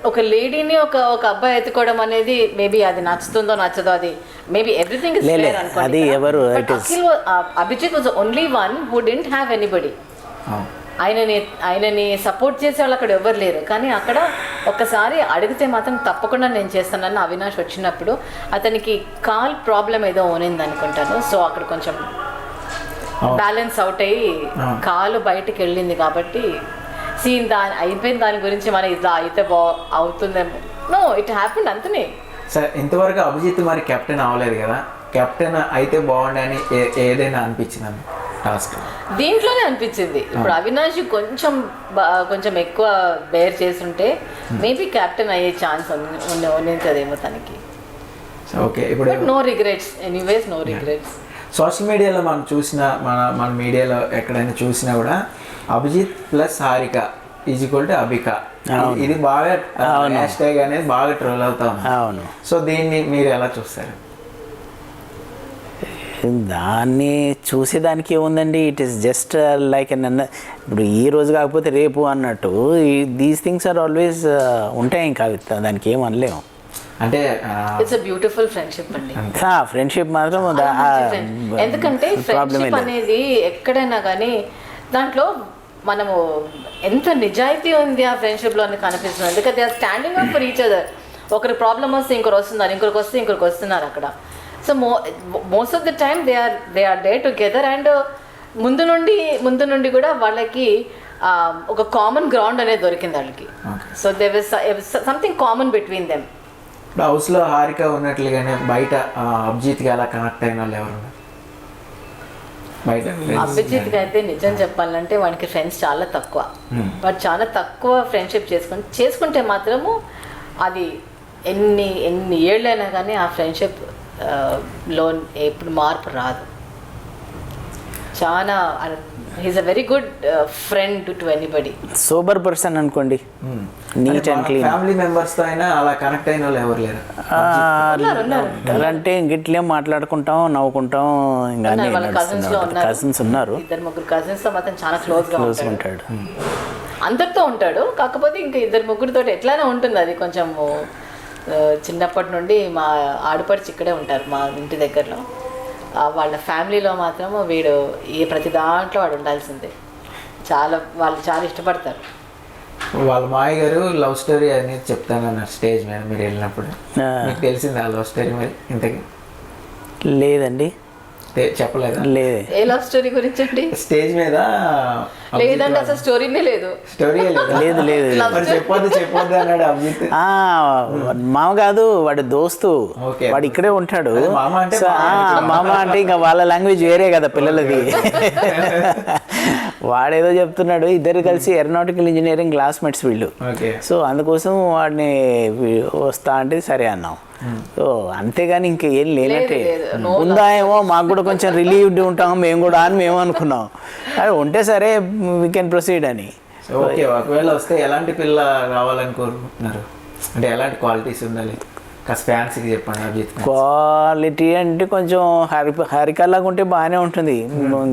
ఒక లేడీని ఒక అబ్బాయి ఎత్తుకోవడం అనేది మేబీ అది నచ్చుతుందో నచ్చదో, అది మేబీ ఎవ్రీథింగ్ ఇస్ ఫెయిర్ అనుకోండి. Abhijit was only one who didn't have anybody. ఆయనని సపోర్ట్ చేసే వాళ్ళు అక్కడ ఎవరు లేరు. కానీ అక్కడ ఒక్కసారి అడిగితే మాత్రం తప్పకుండా నేను చేస్తానని అవినాష్ వచ్చినప్పుడు అతనికి కాల్ ప్రాబ్లం ఏదో ఉనింది అనుకుంటాను. సో అక్కడ కొంచెం బ్యాలెన్స్ అవుట్ అయ్యి కాలు బయటికి వెళ్ళింది కాబట్టి సీన్ అయిపోయిన దాని గురించి మనం ఇలా అయితే అవుతుందేమో. నో, ఇట్ హ్యాపెండ్ అంతనే. సరే, ఇంతవరకు అభిజిత్ మరి కెప్టెన్ అవ్వలేదు కదా, కెప్టెన్ అయితే బాగుండని ఏదైనా అనిపించింది టాస్క్? దీంట్లోనే అనిపించింది. ఇప్పుడు అవినాష్ కొంచెం ఎక్కువ బేర్ చేస్తుంటే మేబీ కెప్టెన్ అయ్యే ఛాన్స్ ఉన్నదేమో తనకి. ఓకే, ఇప్పుడు no regrets, anyways no regrets. Social మీడియాలో మనం చూసిన మన మీడియాలో ఎక్కడైనా చూసినా కూడా అభిజిత్ ప్లస్ హారిక = అబిక, ఇది బాగా హ్యాష్ ట్యాగ్ అనేది బాగా ట్రోల్ అవుతాం. అవును. సో దీన్ని మీరు ఎలా చూస్తారు? దాన్ని చూసేదానికి ఏముందండి, ఇట్ ఈస్ జస్ట్ లైక్ ఇప్పుడు ఈ రోజు కాకపోతే రేపు అన్నట్టు దీస్ థింగ్స్ ఆర్ ఆల్వేస్ ఉంటాయి. ఇంకా దానికి ఏం అనలేము. అంటే ఇట్స్ ఎ బ్యూటిఫుల్ ఫ్రెండ్షిప్ అండి. ఫ్రెండ్షిప్ మాత్రం ఎందుకంటే ఫ్రెండ్షిప్ అనేది ఎక్కడైనా కానీ దాంట్లో మనము ఎంత నిజాయితీ ఉంది ఆ ఫ్రెండ్షిప్లో అని కనిపిస్తుంది. ఎందుకంటే they are standing up for each other. ఒకరి ప్రాబ్లమ్ వస్తే ఇంకొకరు వస్తున్నారు, ఇంకొకరికి వస్తే ఇంకొకరికి వస్తున్నారు అక్కడ. So most of the time they are day together. And ముందు నుండి కూడా వాళ్ళకి ఒక కామన్ గ్రౌండ్ అనేది దొరికింది వాళ్ళకి. So they was something common between them. హౌస్లో హారిక ఉన్నట్లుగానే బయట అభిజిత్కి అలా కనెక్ట్ అయిన వాళ్ళు ఎవరు? అభిజిత్కి అయితే నిజం చెప్పాలంటే వానికి ఫ్రెండ్స్ చాలా తక్కువ. వాడు చాలా తక్కువ ఫ్రెండ్షిప్ చేసుకుంటే మాత్రము అది ఎన్ని ఏళ్ళైనా కానీ ఆ ఫ్రెండ్షిప్ లో ఎప్పుడు మార్పు రాదు. చాలా he's a very good friend to anybody. Sober person అనుకోండి, neat and clean. Family members తో అయినా అలా కనెక్ట్ అయిన వాళ్ళు ఎవరు లేరు అంటే గిట్లేం మాట్లాడుకుంటాం, నవ్వుకుంటాం. ఇంకా కజిన్స్ ఉన్నారు, 2-3 కజిన్స్ తో మాత్రం చాలా క్లోజ్ ఉంటాడు. అందరితో ఉంటాడు, కాకపోతే ఇంకా 2-3 ఎట్లానే ఉంటుంది. అది కొంచెం చిన్నప్పటి నుండి మా ఆడపడిచి ఇక్కడే ఉంటారు మా ఇంటి దగ్గరలో. వాళ్ళ ఫ్యామిలీలో మాత్రం వీడు ప్రతి దాంట్లో వాడు ఉండాల్సిందే. వాళ్ళు చాలా ఇష్టపడతారు. వాళ్ళ మాయ గారు లవ్ స్టోరీ అనేది చెప్తానన్నారు స్టేజ్ మీద మీరు వెళ్ళినప్పుడు. మీకు తెలిసింది ఆ లవ్ స్టోరీ మరి ఇంతకీ? లేదండి. చెప్పలేదా? లేదు. ఏ లవ్ స్టోరీ గురించి అండి? స్టేజ్ మీద లేదండి, అసలు స్టోరీనే లేదు. స్టోరీ లేదు లేదు. మరి చెప్పొద్దు అన్నాడు అభిజిత్. మామ కాదు, వాడి దోస్తు, Okay. వాడు ఇక్కడే ఉంటాడు. మామ అంటే సో, మామ అంటే ఇంకా వాళ్ళ లాంగ్వేజ్ వేరే కదా పిల్లలది. వాడేదో చెప్తున్నాడు, ఇద్దరు కలిసి ఏరోనాటికల్ ఇంజనీరింగ్ క్లాస్మేట్స్ వీళ్ళు. ఓకే. సో అందుకోసం వాడిని వస్తా అంటే సరే అన్నాం. సో అంతేగాని ఇంకేం లేనట్టే. ఉందా ఏమో, మాకు కూడా కొంచెం రిలీవ్డ్ ఉంటాం మేము కూడా అని మేము అనుకున్నాం. అది ఉంటే సరే వీ కెన్ ప్రొసీడ్ అని. ఓకే, ఒకవేళ వస్తే ఎలాంటి పిల్ల కావాలని కోరుకుంటున్నారు? అంటే ఎలాంటి క్వాలిటీస్ ఉండాలి? కాస్త ఫ్యాన్సీకి చెప్పండి అభిజిత్. క్వాలిటీ అంటే కొంచెం హరికల్లాగా ఉంటే బాగానే ఉంటుంది.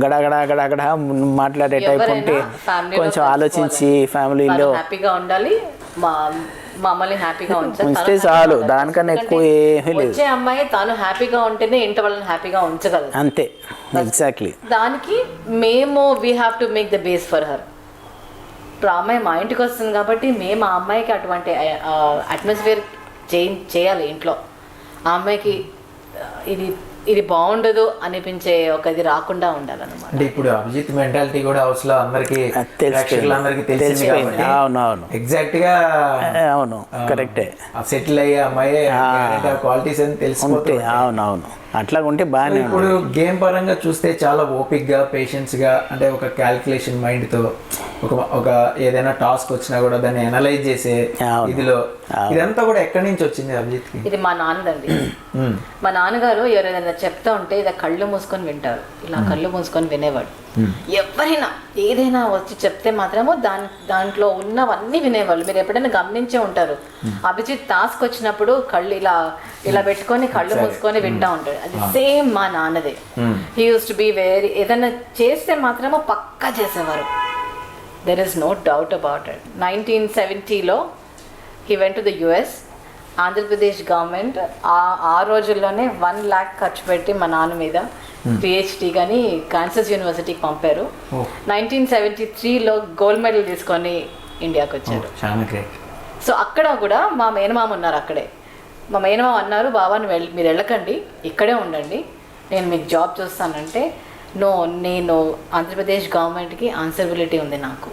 గడగడ మాట్లాడే టైప్ ఉంటే కొంచెం ఆలోచించి ఫ్యామిలీలో హ్యాపీగా ఉండాలి, మమ్మల్ని హ్యాపీగా ఉంచితే చాలు. దానికన్నా ఎక్కువ ఏమీ లేదు. వచ్చే అమ్మాయి తాను హ్యాపీగా ఉంటేనే ఇంటి వాళ్ళని హ్యాపీగా ఉంచగలదు. అంతే, ఎగ్జాక్ట్లీ. దానికి మేము we have to make the base for her. ఇప్పుడు ఆ అమ్మాయి మా ఇంటికి వస్తుంది కాబట్టి మేము ఆ అమ్మాయికి అటువంటి అట్మాస్ఫియర్ చేయాలి ఇంట్లో. ఆ అమ్మాయికి ఇది బాగుండదు అనిపించే ఒక ఇది రాకుండా ఉండాలన్నమాట. అంటే ఇప్పుడు అభిజిత్ మెంటాలిటీ కూడా హౌస్ లో అందరికి తెలిసింది కాబట్టి అవునవును, ఎగ్జాక్ట్ గా అవును, కరెక్టే. సెటిల్ అయ్యే అమ్మాయి క్వాలిటీస్ అని తెలిసిపోతే. అవునవును, అట్లా ఉంటే బాగానే. ఇప్పుడు గేమ్ పరంగా చూస్తే చాలా ఓపిక్ గా, పేషెన్స్ గా, అంటే ఒక క్యాల్కులేషన్ మైండ్ తో ఒక ఏదైనా టాస్క్ వచ్చినా కూడా దాన్ని అనలైజ్ చేసే ఇదిలో ఇదంతా కూడా ఎక్కడి నుంచి వచ్చింది అభిజిత్ కి? ఇది మా నాన్నదండి. మా నాన్నగారు ఎవరైనా చెప్తా ఉంటే ఇలా కళ్ళు మూసుకొని వింటారు, ఇలా కళ్ళు మూసుకొని వినేవాడు. ఎవరైనా ఏదైనా వచ్చి చెప్తే మాత్రము దాంట్లో ఉన్నవన్నీ వినేవాళ్ళు. మీరు ఎప్పుడైనా గమనించే ఉంటారు, అభిజిత్ టాస్క్ వచ్చినప్పుడు కళ్ళు ఇలా పెట్టుకొని కళ్ళు మూసుకొని వింటా ఉంటాడు. అది సేమ్ మా నాన్నదే. He used to be very, ఏదైనా చేస్తే మాత్రము పక్కా చేసేవారు. There is no doubt about it. 1970లో he went to the US. Andhra Pradesh government ఆ రోజుల్లోనే 1 lakh ఖర్చు పెట్టి మా నాన్న మీద PhD కానీ కాన్సస్ యూనివర్సిటీకి పంపారు. 1973లో గోల్డ్ మెడల్ తీసుకొని ఇండియాకి వచ్చారు. సో అక్కడ కూడా మా మేనమామ ఉన్నారు అక్కడే. మా మేనమామ అన్నారు, బాబా మీరు వెళ్ళకండి, ఇక్కడే ఉండండి, నేను మీకు జాబ్ చూస్తానంటే, నేను ఆంధ్రప్రదేశ్ గవర్నమెంట్కి ఆన్సరబిలిటీ ఉంది నాకు,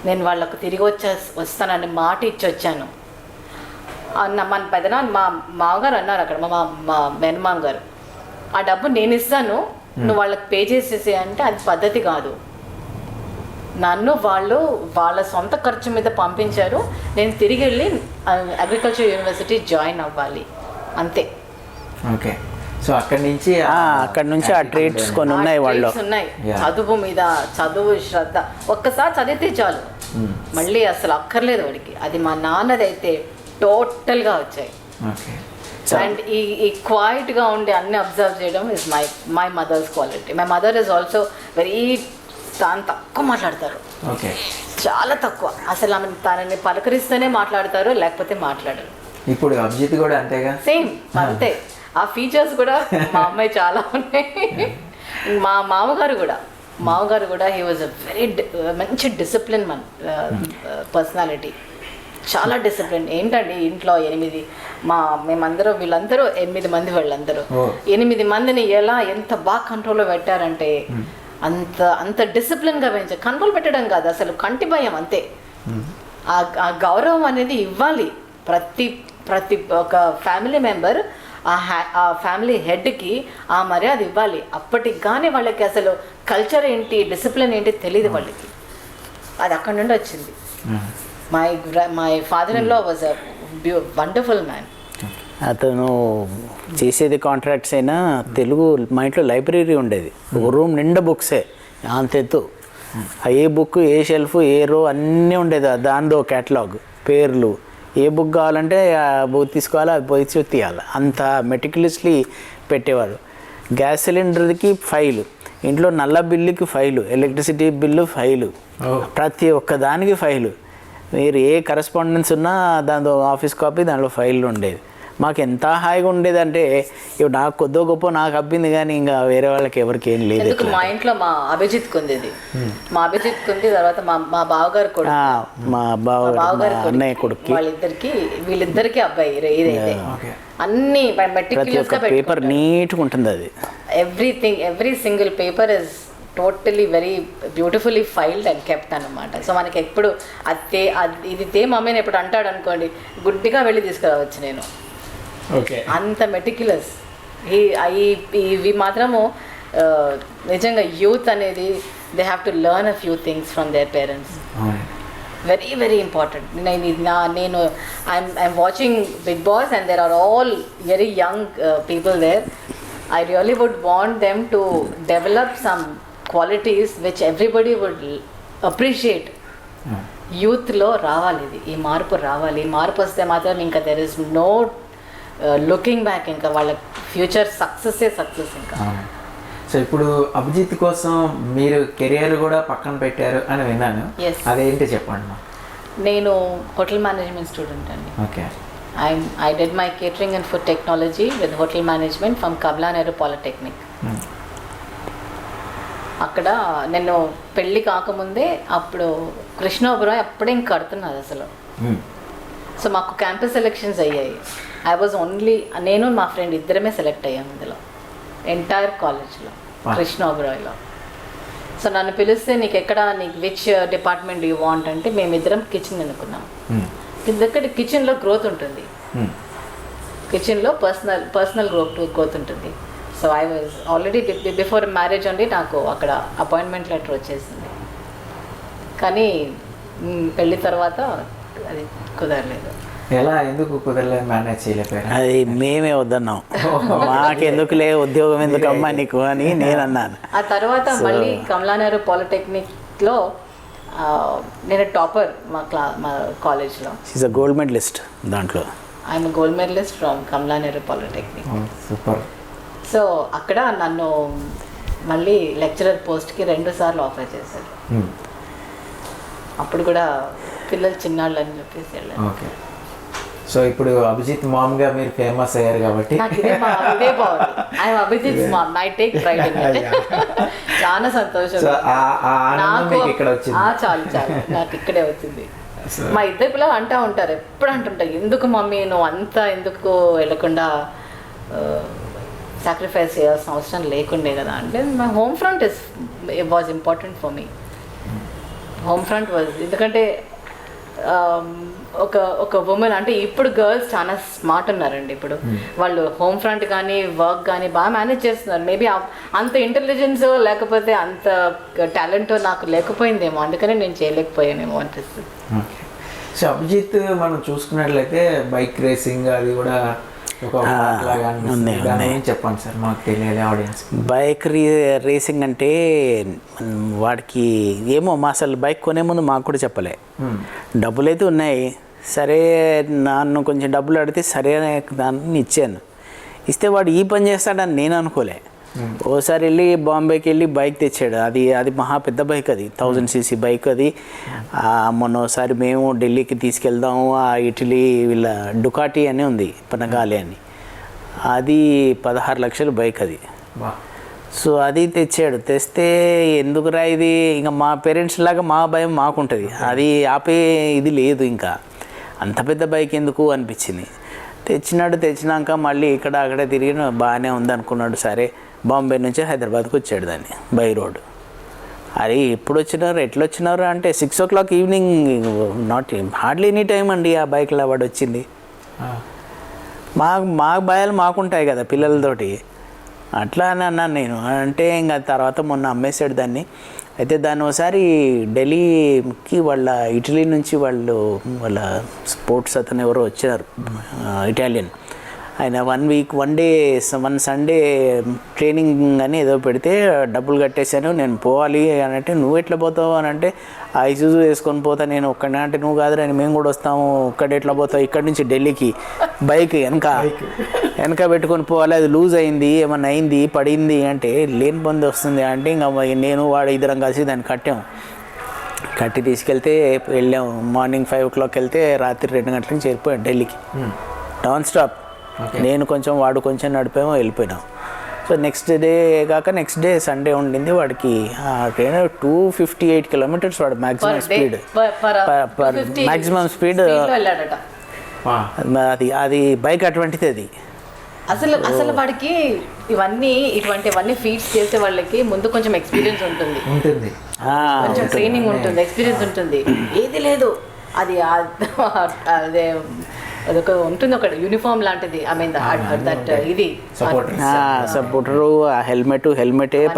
నేను వాళ్ళకు తిరిగి వస్తానని మాట ఇచ్చి వచ్చాను అన్న. మన పెదనాన్న మా మామగారు అన్నారు అక్కడ, మా మేనమామ గారు, ఆ డబ్బు నేను ఇస్తాను, నువ్వు వాళ్ళకి పే చేసేసే అంటే అది పద్ధతి కాదు. నన్ను వాళ్ళ సొంత ఖర్చు మీద పంపించారు, నేను తిరిగి వెళ్ళి అగ్రికల్చర్ యూనివర్సిటీ జాయిన్ అవ్వాలి, అంతే. ఓకే. సో అక్కడి నుంచి ఆ ట్రేడ్స్ కొన్ని ఉన్నాయి వాళ్ళు. ఉన్నాయి, చదువు మీద చదువు శ్రద్ధ. ఒక్కసారి చదివితే చాలు, మళ్ళీ అసలు అక్కర్లేదు వాడికి. అది మా నాన్నది అయితే టోటల్గా వచ్చాయి. అండ్ ఈ క్వైట్గా ఉండి అన్ని అబ్జర్వ్ చేయడం is my mother's quality. My mother is also very, తాను తక్కువ మాట్లాడతారు, చాలా తక్కువ. అసలు ఆమె తనని పలకరిస్తేనే మాట్లాడతారు, లేకపోతే మాట్లాడరు. ఇప్పుడు అభిజిత్ కూడా అంతేగా, సేమ్ అంతే. ఆ ఫీచర్స్ కూడా మా అమ్మాయి చాలా ఉన్నాయి. మా మామగారు కూడా హీ వాజ్ అ వెరీ మంచి డిసిప్లిన్ పర్సనాలిటీ, చాలా డిసిప్లిన్. ఏంటండి ఇంట్లో 8 మేమందరూ వీళ్ళందరూ 8 మంది, వాళ్ళందరూ 8 మందిని ఎంత బాగా కంట్రోల్లో పెట్టారంటే అంత డిసిప్లిన్గా పెంచారు. కంట్రోల్ పెట్టడం కాదు, అసలు కంటి భయం అంతే. ఆ గౌరవం అనేది ఇవ్వాలి. ప్రతి ఒక ఫ్యామిలీ మెంబర్ ఆ ఫ్యామిలీ హెడ్కి ఆ మర్యాద ఇవ్వాలి. అప్పటికి కానీ వాళ్ళకి అసలు కల్చర్ ఏంటి, డిసిప్లిన్ ఏంటి తెలియదు వాళ్ళకి. అది అక్కడి నుండి వచ్చింది. My father in law was a wonderful man. అతను చేసేది కాంట్రాక్ట్స్ అయినా తెలుగు, మా ఇంట్లో లైబ్రరీ ఉండేది, ఒక రూమ్ నిండా బుక్సే అంతెత్తు. ఏ బుక్, ఏ షెల్ఫ్, ఏ రో అన్నీ ఉండేది. దానిలో క్యాటలాగ్, పేర్లు, ఏ బుక్ కావాలంటే ఆ బుక్ తీసుకోవాలి, అది పోయి తీయాలి, అంత మెటిక్యులస్లీ పెట్టేవారు. గ్యాస్ సిలిండర్కి ఫైలు, ఇంట్లో నల్ల బిల్లుకి ఫైలు, ఎలక్ట్రిసిటీ బిల్లు ఫైలు, ప్రతి ఒక్క దానికి ఫైలు. మీరు ఏ కరెస్పాండెన్స్ ఉన్నా దాంతో ఆఫీస్ కాపీ, దాంట్లో ఫైళ్ళు ఉండేది. మాకు ఎంత హాయిగా ఉండేదంటే ఇవి నాకు కొద్దో గొప్ప నాకు అబ్బింది కానీ ఇంకా వేరే వాళ్ళకి ఎవరికి ఏం లేదు. ఎందుకు మా ఇంట్లో మా అభిజిత్ కుంది ఇది, మా అభిజిత్ కుంది, తర్వాత మా బావగారు కొడుకు, మా బావగారు అన్నయ్య కొడుకు, వీళ్ళిద్దరికి అబ్బాయి ఇదైతే అన్ని మెటిక్యులస్ గా పేపర్ నీట్గా ఉంటుంది. అది every single paper is totally very beautifully filed and kept అనమాట. సో మనకి ఎప్పుడు ఇది మమ్మీని ఎప్పుడు అంటాడు అనుకోండి, గుడ్డిగా వెళ్ళి తీసుకురావచ్చు నేను, అంత మెటిక్యులస్. ఇవి మాత్రము నిజంగా యూత్ అనేది they have to learn a few things from their parents. Very very important. నేను I'm watching Big Boss and there are all very young people there. I really would want them to develop some qualities which everybody would appreciate. యూత్లో రావాలి, ఈ మార్పు రావాలి. ఈ మార్పు వస్తే మాత్రం ఇంకా there is no looking back, ఇంకా వాళ్ళ ఫ్యూచర్ సక్సెస్ ఇంకా. సో ఇప్పుడు అభిజిత్ కోసం మీరు కెరియర్ కూడా పక్కన పెట్టారు అని విన్నాను, అదేంటి చెప్పండి. నేను హోటల్ మేనేజ్మెంట్ స్టూడెంట్ అండి. Okay. I did my catering and food technology with hotel management from Kamla Nehru Polytechnic. అక్కడ నేను పెళ్ళి కాకముందే అప్పుడు కృష్ణ ఒబెరాయ్ అప్పుడే ఇంక కడుతున్నది అసలు. సో మాకు క్యాంపస్ సెలెక్షన్స్ అయ్యాయి. ఐ వాజ్ ఓన్లీ, నేను మా ఫ్రెండ్ ఇద్దరమే సెలెక్ట్ అయ్యాము ఇందులో, ఎంటైర్ కాలేజ్లో, కృష్ణ ఒబెరాయ్లో. సో నన్ను పిలిస్తే నీకు విచ్ డిపార్ట్మెంట్ యూ వాంట్ అంటే మేమిద్దరం కిచెన్ అనుకున్నాం. ఎందుకంటే కిచెన్లో గ్రోత్ ఉంటుంది, కిచెన్లో పర్సనల్ గ్రోత్ ఉంటుంది. So I was already before marriage అండి నాకు అక్కడ అపాయింట్మెంట్ లెటర్ వచ్చేసింది. కానీ పెళ్ళి తర్వాత అది కుదరలేదు. ఎలా, ఎందుకు కుదరలేదు, మేనేజ్ చేయలేకపోయారు? అది మేమే వద్దన్నాం, మాకెందుకులే ఉద్యోగం ఎందుకమ్మా నీకు అని నేను అన్నాను. ఆ తర్వాత మళ్ళీ కమలా నెహ్రూ పాలిటెక్నిక్లో నేను టాపర్ మా కాలేజ్లో. షీఈస్ అ గోల్డ్ మెడలిస్ట్ దాంట్లో. I'm gold medalist from Kamala Nehru polytechnic. Super. So అక్కడ నన్ను మళ్ళీ లెక్చరర్ పోస్ట్కి 2 సార్లు ఆఫర్ చేశారు. అప్పుడు కూడా పిల్లలు చిన్నాళ్ళు అని చెప్పేసి వెళ్ళాను. ఓకే. సో ఇప్పుడు అభిజిత్ మామ్గా మీరు ఫేమస్ అయ్యారు కాబట్టి ఇదే బాగుంది. I'm Abhijit mom, I take pride in it. చాలా సంతోషం నాకు. చాలు నాకు ఇక్కడే వచ్చింది. మా ఇద్దరు పిల్లలు అంటూ ఉంటారు, ఎప్పుడు అంటుంటారు, ఎందుకు మమ్మీ నువ్వు అంతా ఎందుకు వెళ్ళకుండా సాక్రిఫైస్ చేయాల్సిన అవసరం లేకుండే కదా అంటే, my home front was important for me. Home front was, ఎందుకంటే ఒక ఉమెన్ అంటే ఇప్పుడు గర్ల్స్ చాలా స్మార్ట్ ఉన్నారండి. ఇప్పుడు వాళ్ళు హోమ్ ఫ్రంట్ కానీ వర్క్ కానీ బాగా మేనేజ్ చేస్తున్నారు. మేబీ అంత ఇంటెలిజెన్స్ లేకపోతే అంత టాలెంట్ నాకు లేకపోయిందేమో, అందుకనే నేను చేయలేకపోయానేమో అనిపిస్తుంది. సో అభిజిత్ మనం చూసుకున్నట్లయితే బైక్ రేసింగ్ అది కూడా చెప్పండి సార్, మాకు తెలియదు ఆడియన్స్. బైక్ రేసింగ్ అంటే వాడికి ఏమో మా అసలు బైక్ కొనే ముందు మాకు కూడా చెప్పలే. డబ్బులు అయితే ఉన్నాయి, సరే నన్ను కొంచెం డబ్బులు అడిగితే సరే దాన్ని ఇచ్చాను. ఇస్తే వాడు ఈ పని చేస్తాడని నేను అనుకోలే. ఓసారి వెళ్ళి బాంబేకి వెళ్ళి బైక్ తెచ్చాడు. అది మహా పెద్ద బైక్, అది 1000cc బైక్. అది మొన్నోసారి మేము ఢిల్లీకి తీసుకెళ్దాము, ఆ ఇటలీ వీళ్ళ డుకాటీ అని ఉంది, పనగాలి అని, అది 16 లక్షల బైక్ అది. సో అది తెచ్చాడు. తెస్తే ఎందుకురా ఇది, ఇంకా మా పేరెంట్స్ లాగా మా భయం మాకుంటుంది, అది ఆపే ఇది లేదు, ఇంకా అంత పెద్ద బైక్ ఎందుకు అనిపించింది. తెచ్చినాక మళ్ళీ ఇక్కడ అక్కడే తిరిగి బాగానే ఉంది అనుకున్నాడు. సరే బాంబే నుంచి హైదరాబాద్కి వచ్చాడు దాన్ని బై రోడ్. అరే ఎప్పుడు వచ్చినారు, ఎట్లా వచ్చినారు అంటే 6 o'clock evening, not hardly any time అండి ఆ బైక్లో వాడు వచ్చింది. మా భయాలు మాకుంటాయి కదా పిల్లలతోటి, అట్లా అని అన్నాను నేను. అంటే ఇంకా తర్వాత మొన్న అమ్మేశాడు దాన్ని. అయితే దాన్ని ఒకసారి ఢిల్లీకి ఇటలీ నుంచి వాళ్ళ స్పోర్ట్స్ అతను ఎవరో వచ్చారు, ఇటాలియన్. ఆయన 1 డే 1 సండే ట్రైనింగ్ అని ఏదో పెడితే డబ్బులు కట్టేశాను, నేను పోవాలి అని అంటే, నువ్వు ఎట్లా పోతావు అని అంటే, ఆ ఐసూజు వేసుకొని పోతా నేను ఒక్కడే అంటే, నువ్వు కాదురా మేము కూడా వస్తాము, ఒక్కడే ఎట్లా పోతావు, ఇక్కడి నుంచి ఢిల్లీకి బైక్ వెనక పెట్టుకొని పోవాలి, అది లూజ్ అయింది, ఏమన్నా అయింది, పడింది అంటే లేని బంది వస్తుంది అంటే, ఇంకా నేను వాడు ఇద్దరం కలిసి దాన్ని కట్టి తీసుకెళ్తే వెళ్ళాము. మార్నింగ్ 5 o'clock వెళ్తే రాత్రి 2 గంటలకు చేరిపోయాడు ఢిల్లీకి, నాన్ స్టాప్. నేను కొంచెం వాడు కొంచెం నడిపామో వెళ్ళిపోయినాం. సో నెక్స్ట్ డే సండే ఉండింది వాడికి. ట్రైన్ 258 కిలోమీటర్స్ వాడు మ్యాక్సిమం స్పీడ్, మ్యాక్సిమం స్పీడ్. అది బైక్ అటువంటిది అది. అసలు వాడికి ఇటువంటివన్నీ ఫీడ్స్ చేసే వాళ్ళకి ముందు కొంచెం ఎక్స్పీరియన్స్ ఉంటుంది, కొంచెం ట్రైనింగ్ ఉంటుంది, ఎక్స్పీరియన్స్ ఉంటుంది. ఏది లేదు, అది అదే అదొక ఉంటుంది, ఒక యూనిఫామ్ లాంటిది. ఐ మీన్ దట్ ఇది సపోర్టరు, హెల్మెట్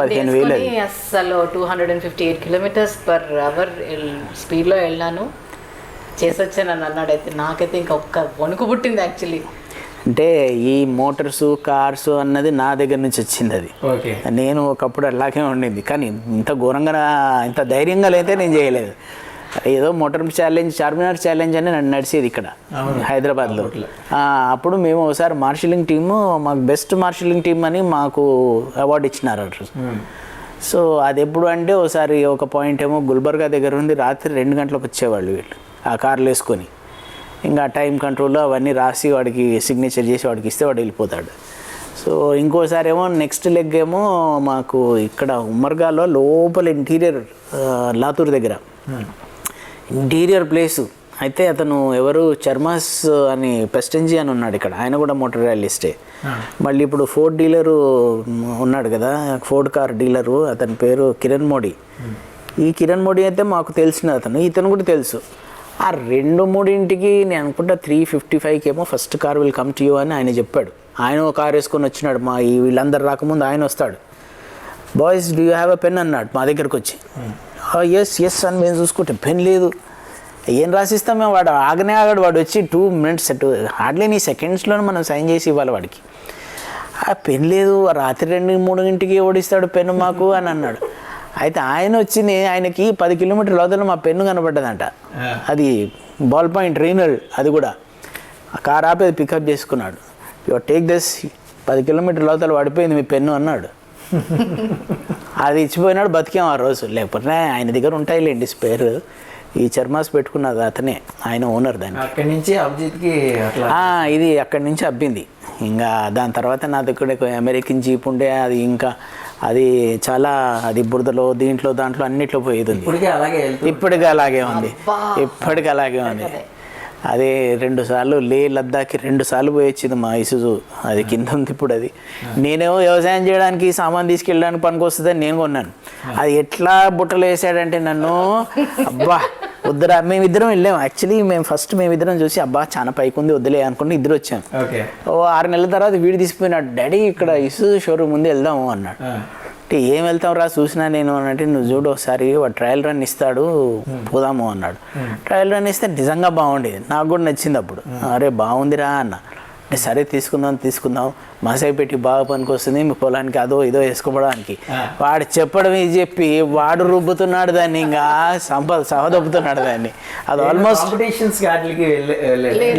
15,000. అసలు 258 కిలోమీటర్స్ పర్ అవర్ స్పీడ్లో వెళ్ళాను, చేసి వచ్చాను అని అన్నాడు. అయితే నాకైతే ఇంకా ఒక్క వణుకు పుట్టింది యాక్చువల్లీ. అంటే ఈ మోటార్స్ కార్స్ అన్నది నా దగ్గర నుంచి వచ్చింది. అది నేను ఒకప్పుడు అలాగే ఉండింది, కానీ ఇంత ఘోరంగా ఇంత ధైర్యంగా అయితే నేను చేయలేదు. ఏదో మోటార్ ఛాలెంజ్, చార్మినార్ ఛాలెంజ్ అని నన్ను నడిచేది ఇక్కడ హైదరాబాద్లో. అప్పుడు మేము ఒకసారి మార్షలింగ్ టీము, మాకు బెస్ట్ మార్షలింగ్ టీమ్ అని మాకు అవార్డు ఇచ్చినారు. సో అది ఎప్పుడు అంటే ఒకసారి ఒక పాయింట్ ఏమో గుల్బర్గా దగ్గర ఉంది, రాత్రి 2 గంటలకు వచ్చేవాళ్ళు వీళ్ళు ఆ కార్లు వేసుకొని. ఇంకా టైం కంట్రోల్లో అవన్నీ రాసి వాడికి సిగ్నేచర్ చేసి వాడికి ఇస్తే వాడు వెళ్ళిపోతాడు. సో ఇంకోసారి ఏమో నెక్స్ట్ లెగ్ ఏమో మాకు ఇక్కడ ఉమ్మర్గాలో లోపల ఇంటీరియర్, లాతూర్ దగ్గర ఇంటీరియర్ ప్లేసు. అయితే అతను ఎవరు చర్మాస్ అని పెస్టెంజీ అని ఉన్నాడు ఇక్కడ, ఆయన కూడా మోటార్ ర్యాలీస్టే. మళ్ళీ ఇప్పుడు ఫోర్డ్ డీలరు ఉన్నాడు కదా, ఫోర్డ్ కార్ డీలరు, అతని పేరు కిరణ్ మోడీ. ఈ కిరణ్ మోడీ అయితే మాకు తెలిసిన అతను, ఇతను కూడా తెలుసు. ఆ 2-3 నేను అనుకుంటా 3:55 ఏమో first car will come to you అని ఆయన చెప్పాడు. ఆయన ఒక కార్ వేసుకొని వచ్చినాడు, మా ఈ వీళ్ళందరూ రాకముందు ఆయన వస్తాడు. Boys do you have a pen అన్నాడు మా దగ్గరకు వచ్చి. ఎస్ అని మేము చూసుకుంటే పెన్ లేదు, ఏం రాసిస్తాం మేము. వాడు ఆగాడు, వాడు వచ్చి 2 minutes హార్డ్లీ నీ సెకండ్స్లోనే మనం సైన్ చేసి ఇవ్వాలి వాడికి. ఆ పెన్ లేదు, రాత్రి 2-3 ఓడిస్తాడు పెన్ను మాకు అని అన్నాడు. అయితే ఆయన వచ్చింది, ఆయనకి 10 కిలోమీటర్ల అవతల మా పెన్ను కనబడ్డదంట. అది బాల్ పాయింట్ రీనల్, అది కూడా ఆ కార్ ఆపి అది పికప్ చేసుకున్నాడు. యువర్ టేక్ దిస్, 10 కిలోమీటర్ల అవతల పడిపోయింది మీ పెన్ను అన్నాడు. అది ఇచ్చిపోయినాడు, బతికాం ఆ రోజు. లేకపోతే ఆయన దగ్గర ఉంటాయిలేండి స్పేర్. ఈ చర్మాస్ పెట్టుకున్నది అతనే, ఆయన ఓనర్ దాన్ని. అక్కడి నుంచి అభిజిత్కి ఇది అక్కడి నుంచి అబ్బింది. ఇంకా దాని తర్వాత నా దగ్గర అమెరికన్ జీప్ ఉండే, అది ఇంకా అది చాలా, అది బురదలో దీంట్లో దాంట్లో అన్నిట్లో పోయేది. ఇప్పటికీ అలాగే ఉంది. అదే 2 సార్లు లద్దాఖి 2 సార్లు పోయి వచ్చింది మా ఇసుజు. అది కింద ఉంది ఇప్పుడు. అది నేనేమో వ్యవసాయం చేయడానికి సామాన్ తీసుకెళ్ళడానికి పనికి వస్తుందని నేను కొన్నాను. అది ఎట్లా బుట్టలు వేసాడంటే నన్ను, అబ్బా వద్దురా. మేమిద్దరం వెళ్ళాము యాక్చువల్లీ. మేమిద్దరం చూసి అబ్బా చాలా పైకి ఉంది వద్దులే అనుకుంటే ఇద్దరు వచ్చాము. 6 నెలల తర్వాత వీడు తీసిపోయినాడు, డాడీ ఇక్కడ ఇసుజు షోరూమ్ ఉంది వెళ్దాము అన్నాడు. అంటే ఏం వెళ్తాం రా చూసినా నేను అంటే, నువ్వు చూడు ఒకసారి వాడు ట్రయల్ రన్ ఇస్తాడు పోదాము అన్నాడు. ట్రయల్ రన్ ఇస్తే నిజంగా బాగుండేది, నాకు కూడా నచ్చింది అప్పుడు. అరే బాగుందిరా అన్న. అంటే సరే తీసుకుందాం, మసాయి పెట్టి బాగా పనికి వస్తుంది మీ పొలానికి, అదో ఇదో వేసుకోవడానికి. వాడు చెప్పడం ఇది చెప్పి వాడు రుబ్బుతున్నాడు దాన్ని, ఇంకా సహదొబ్బుతున్నాడు దాన్ని. అది ఆల్మోస్ట్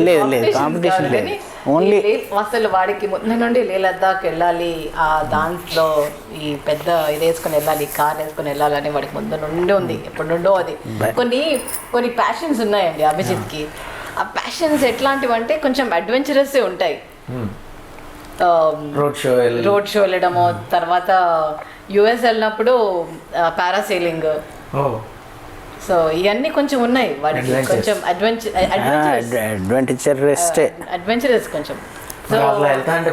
లేదు కాంపిటీషన్ లేదు, ఓన్లీ అసలు వాడికి ముందు నుండి లద్దాఖ్ వెళ్ళాలి, ఆ దాంట్లో ఈ పెద్ద ఇది వేసుకొని వెళ్ళాలి, కార్ వేసుకొని వెళ్ళాలని వాడికి ముందు నుండి ఉంది, ఎప్పటి నుండో అది. కొన్ని ప్యాషన్స్ ఉన్నాయండి అభిజిత్కి. ఆ ప్యాషన్స్ ఎట్లాంటివి అంటే కొంచెం అడ్వెంచరస్ ఉంటాయి. రోడ్ షో వెళ్ళడము, తర్వాత యుఎస్ వెళ్ళినప్పుడు పారాసైలింగ్. సో ఇవన్నీ కొంచెం ఉన్నాయి వాడికి, కొంచెం అడ్వెంచరస్ కొంచెం. సో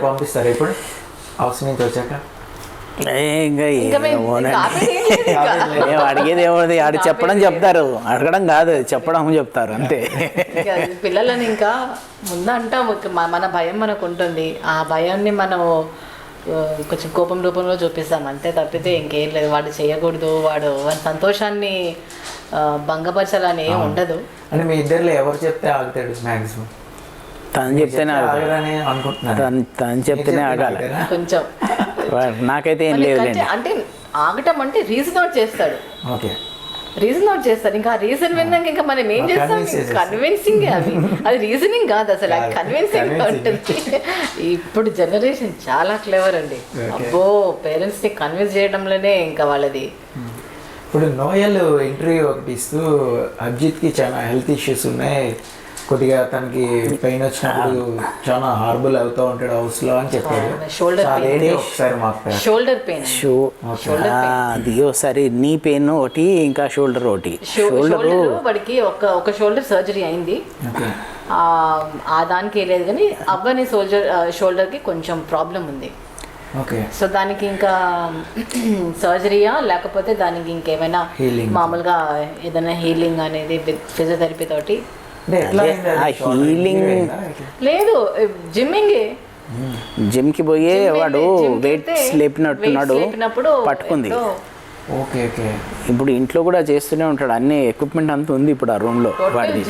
పంపిస్తారు ఇప్పుడు హౌస్ నుంచి వచ్చాక. అడిగేది ఏమది, ఆడు చెప్పడం చెప్తారు, అడగడం కాదు చెప్పడం చెప్తారు అంతే. పిల్లలని ఇంకా ముందు అంటాం, మన భయం మనకు ఉంటుంది, ఆ భయాన్ని మనం కొంచెం కోపం రూపంలో చూపిస్తాం అంతే, తప్పితే ఇంకేం లేదు. వాడు చేయకూడదు, వాడి సంతోషాన్ని భంగపరచాలని ఏం ఉండదు. అంటే మీ ఇద్దరిలో ఎవరు చెప్తే ఆగుతాడు మ్యాక్సిమం? తను చెప్తేనే తను చెప్తేనే ఆగాలి కొంచెం. నాకైతే ఏం లేదు. అంటే ఆగటం అంటే రీజన్ అవుట్ చేస్తాడు, ఇంకా రీజన్ విన్నాక ఇంకా మనం ఏం చేస్తాం, కన్విన్సింగ్. అది రీజనింగ్ కాదు అసలు, కన్విన్సింగ్ ఉంటుంది. ఇప్పుడు జనరేషన్ చాలా క్లెవర్ అండి. అబ్బో, పేరెంట్స్ ని కన్విన్స్ చేయడంలోనే ఇంకా వాళ్ళది. ఇప్పుడు నోయల్ ఇంటర్వ్యూ ఒకటి ఇస్తూ, అభిజిత్కి చాలా హెల్త్ ఇష్యూస్ ఉన్నాయి, కొద్దిగా తనకి పెయిన్ వచ్చినప్పుడు చాలా హార్బుల్ అవుతూ ఉంటాడు హౌస్ లో అని చెప్పాడు. షోల్డర్ సో అదేంటి ఒకసారి మాకు షోల్డర్ పెయిన్ అది ఒకసారి నీ పెయిన్ ఒకటి ఇంకా షోల్డర్ ఒకటి. షోల్డర్ వాడికి ఒక షోల్డర్ సర్జరీ అయింది. ఆ దానికి లేదు కానీ అవ్వని షోల్డర్కి కొంచెం ప్రాబ్లం ఉంది. ఓకే. సో దానికి ఇంకా సర్జరీయా లేకపోతే దానికి ఇంకేమైనా మామూలుగా ఏదైనా హీలింగ్ అనేది ఫిజియోథెరపీ తోటి హీలింగ్ లేదు, జిమ్కి పోయే వాడు వెయిట్స్ లేపినట్టున్నాడు, పట్టుకుంది. Okay okay. ఇప్పుడు ఇంట్లో కూడా చేస్తూనే ఉంటాడు, అన్ని ఎక్విప్మెంట్ అంతా ఉంది ఇప్పుడు ఆ రూమ్లో వాడిది.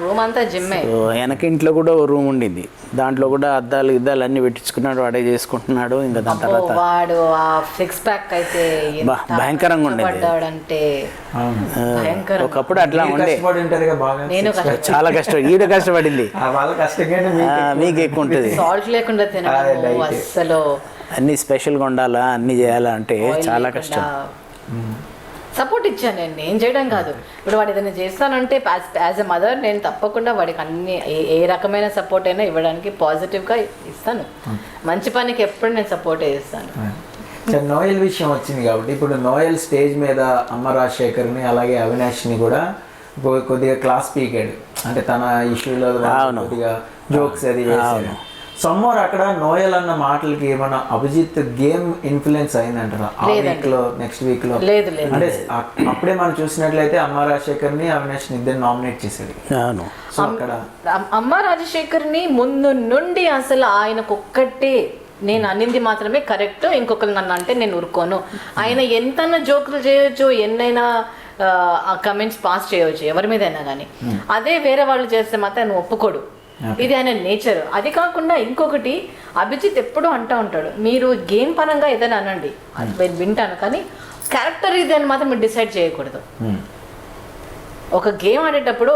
రూమ్ అంతా జిమ్మే. వెనక ఇంట్లో కూడా ఓ రూమ్ ఉండింది, దాంట్లో కూడా అద్దాలు అన్నీ పెట్టించుకున్నాడు, వాడే చేసుకుంటున్నాడు. ఇంకా దాని తర్వాత వాడు ఆ సిక్స్ ప్యాక్ అయితే భయంకరంగా ఉండేది అంటే ఒకప్పుడు అట్లా ఉండే. నేను చాలా కష్టం, ఈడ కష్టపడింది, మీకు ఎక్కువ ఉంటుంది. సాల్ట్ లేకుండా తినడం అసలు అన్ని స్పెషల్గా ఉండాలా, అన్ని చేయాలా అంటే చాలా కష్టం. సపోర్ట్ ఇచ్చాను నేను, ఏం చేయడం కాదు. ఇప్పుడు వాడు ఏదైనా చేస్తానంటే యాజ్ ఎ మదర్ నేను తప్పకుండా వాడికి అన్ని ఏ రకమైన సపోర్ట్ అయినా ఇవ్వడానికి పాజిటివ్గా ఇస్తాను. మంచి పనికి ఎప్పుడు నేను సపోర్ట్ చేస్తాను. నోయల్ విషయం వచ్చింది కాబట్టి ఇప్పుడు నోయల్ స్టేజ్ మీద అమ్మ రాజశేఖర్ని అలాగే అవినాష్ని కూడా కొద్దిగా క్లాస్ పీకాడు, అంటే తన ఇష్యూలో కొద్దిగా జోక్స్ అది వేసాడు. సమ్మోర్ అక్కడ నోయల్ అన్న మాటలకి ఏమన్నా అభిజిత్ గేమ్ ఇన్ఫ్లుయెన్స్ అయిందంటారా ఆ వీక్ లో, నెక్స్ట్ వీక్ లో? లేదు. అంటే అప్పుడే మనం చూసినట్లయితే అమ్మ రాజశేఖర్ ని అవినాష్ ఇద్దరు నామినేట్ చేశాడు. సో అక్కడ అమ్మ రాజశేఖర్ ని ముందు నుండి అసలు ఆయనకు ఒక్కటే నేను అన్నింది మాత్రమే కరెక్ట్, ఇంకొకరు నన్ను అంటే నేను ఊరుకోను. ఆయన ఎంతైనా జోకులు చేయొచ్చు, ఎన్నైనా కమెంట్స్ పాస్ చేయవచ్చు ఎవరి మీదైనా కానీ. అదే వేరే వాళ్ళు చేస్తే మాత్రం ఆయన ఒప్పుకోడు, ఇది ఆయన నేచర్. అది కాకుండా ఇంకొకటి అభిజిత్ ఎప్పుడూ అంటూ ఉంటాడు, మీరు గేమ్ పరంగా ఏదైనా అనండి నేను వింటాను, కానీ క్యారెక్టర్ ఇది అని మాత్రం మీరు డిసైడ్ చేయకూడదు. ఒక గేమ్ ఆడేటప్పుడు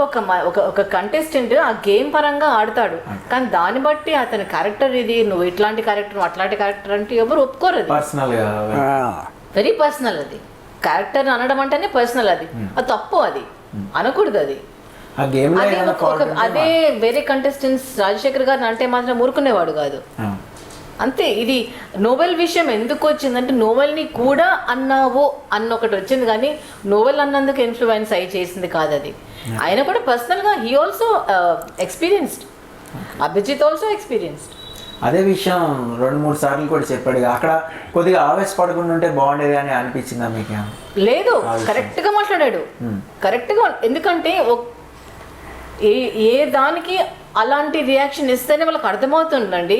ఒక కంటెస్టెంట్ ఆ గేమ్ పరంగా ఆడతాడు, కానీ దాన్ని బట్టి అతని క్యారెక్టర్ ఇది, నువ్వు ఇట్లాంటి క్యారెక్టర్ అట్లాంటి క్యారెక్టర్ అంటే ఎవరు ఒప్పుకోరు. అది వెరీ పర్సనల్, అది క్యారెక్టర్ అనడం అంటేనే పర్సనల్, అది తప్పు, అది అనకూడదు. అది అదే వేరే కంటెస్టెంట్స్ రాజశేఖర్ గారిని అంటే మాత్రం ఊరుకునేవాడు కాదు. అంతే. ఇది నోవెల్ విషయం ఎందుకు వచ్చిందంటే నోవెల్ని కూడా అన్నావు అన్న ఒకటి వచ్చింది, కానీ నోవెల్ అన్నందుకు ఇన్ఫ్లుయెన్స్ అయ్యి చేసింది కాదు అది. ఆయన కూడా పర్సనల్గా he also experienced, Abhijit also experienced. అదే విషయం 2-3 సార్లు కూడా చెప్పాడు. అక్కడ కొద్దిగా ఆవేశపడకుండా ఉంటే బాగుండేది అని అనిపించిందా మీకు? లేదు, కరెక్ట్గా మాట్లాడాడు, కరెక్ట్గా. ఎందుకంటే ఏ దానికి అలాంటి రియాక్షన్ ఇస్తేనే వాళ్ళకి అర్థమవుతుందండి.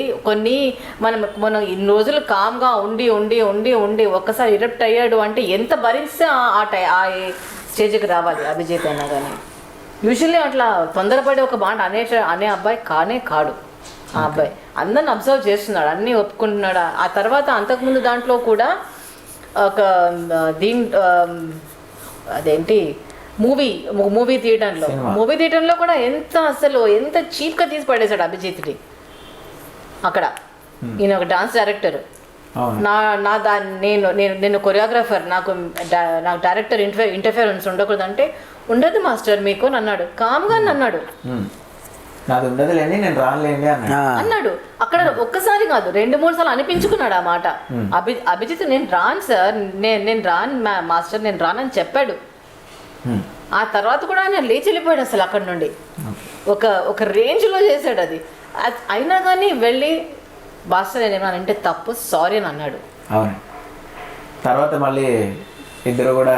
మనం ఇన్ని రోజులు కామ్గా ఉండి ఒక్కసారి ఇరప్ట్ అయ్యాడు అంటే ఎంత భరిస్తే ఆ స్టేజ్కి రావాలి అభిజిత్ అయినా కానీ. యూజువల్లీ అట్లా తొందరపడి ఒక మాట అనే అబ్బాయి కాడు ఆ అబ్బాయి. అందరిని అబ్జర్వ్ చేస్తున్నాడు, అన్నీ ఒప్పుకుంటున్నాడు. ఆ తర్వాత అంతకుముందు దాంట్లో కూడా ఒక అదేంటి మూవీ థియేటర్లో కూడా ఎంత చీప్గా తీసి పడేశాడు అభిజిత్ని. అక్కడ ఈయన ఒక డాన్స్ డైరెక్టర్, నేను కొరియోగ్రాఫర్, నాకు డైరెక్టర్ ఇంటర్ఫియరెన్స్ ఉండకూడదు అంటే ఉండదు మాస్టర్ మీకు అని అన్నాడు. కామ్గా అన్నాడు, అన్నాడు. అక్కడ ఒక్కసారి కాదు 2-3 సార్లు అనిపించుకున్నాడు ఆ మాట. అభిజిత్ నేను రాను సార్, నేను రాను మాస్టర్, నేను రానని చెప్పాడు. ఆ తర్వాత కూడా ఆయన లేచి వెళ్ళిపోయాడు అసలు అక్కడ నుండి. ఒక రేంజ్లో చేశాడు అది. అయినా కానీ వెళ్ళి బాస్టర్ ఏమన్నానంటే తప్పు, సారీ అని అన్నాడు. తర్వాత మళ్ళీ ఇద్దరు కూడా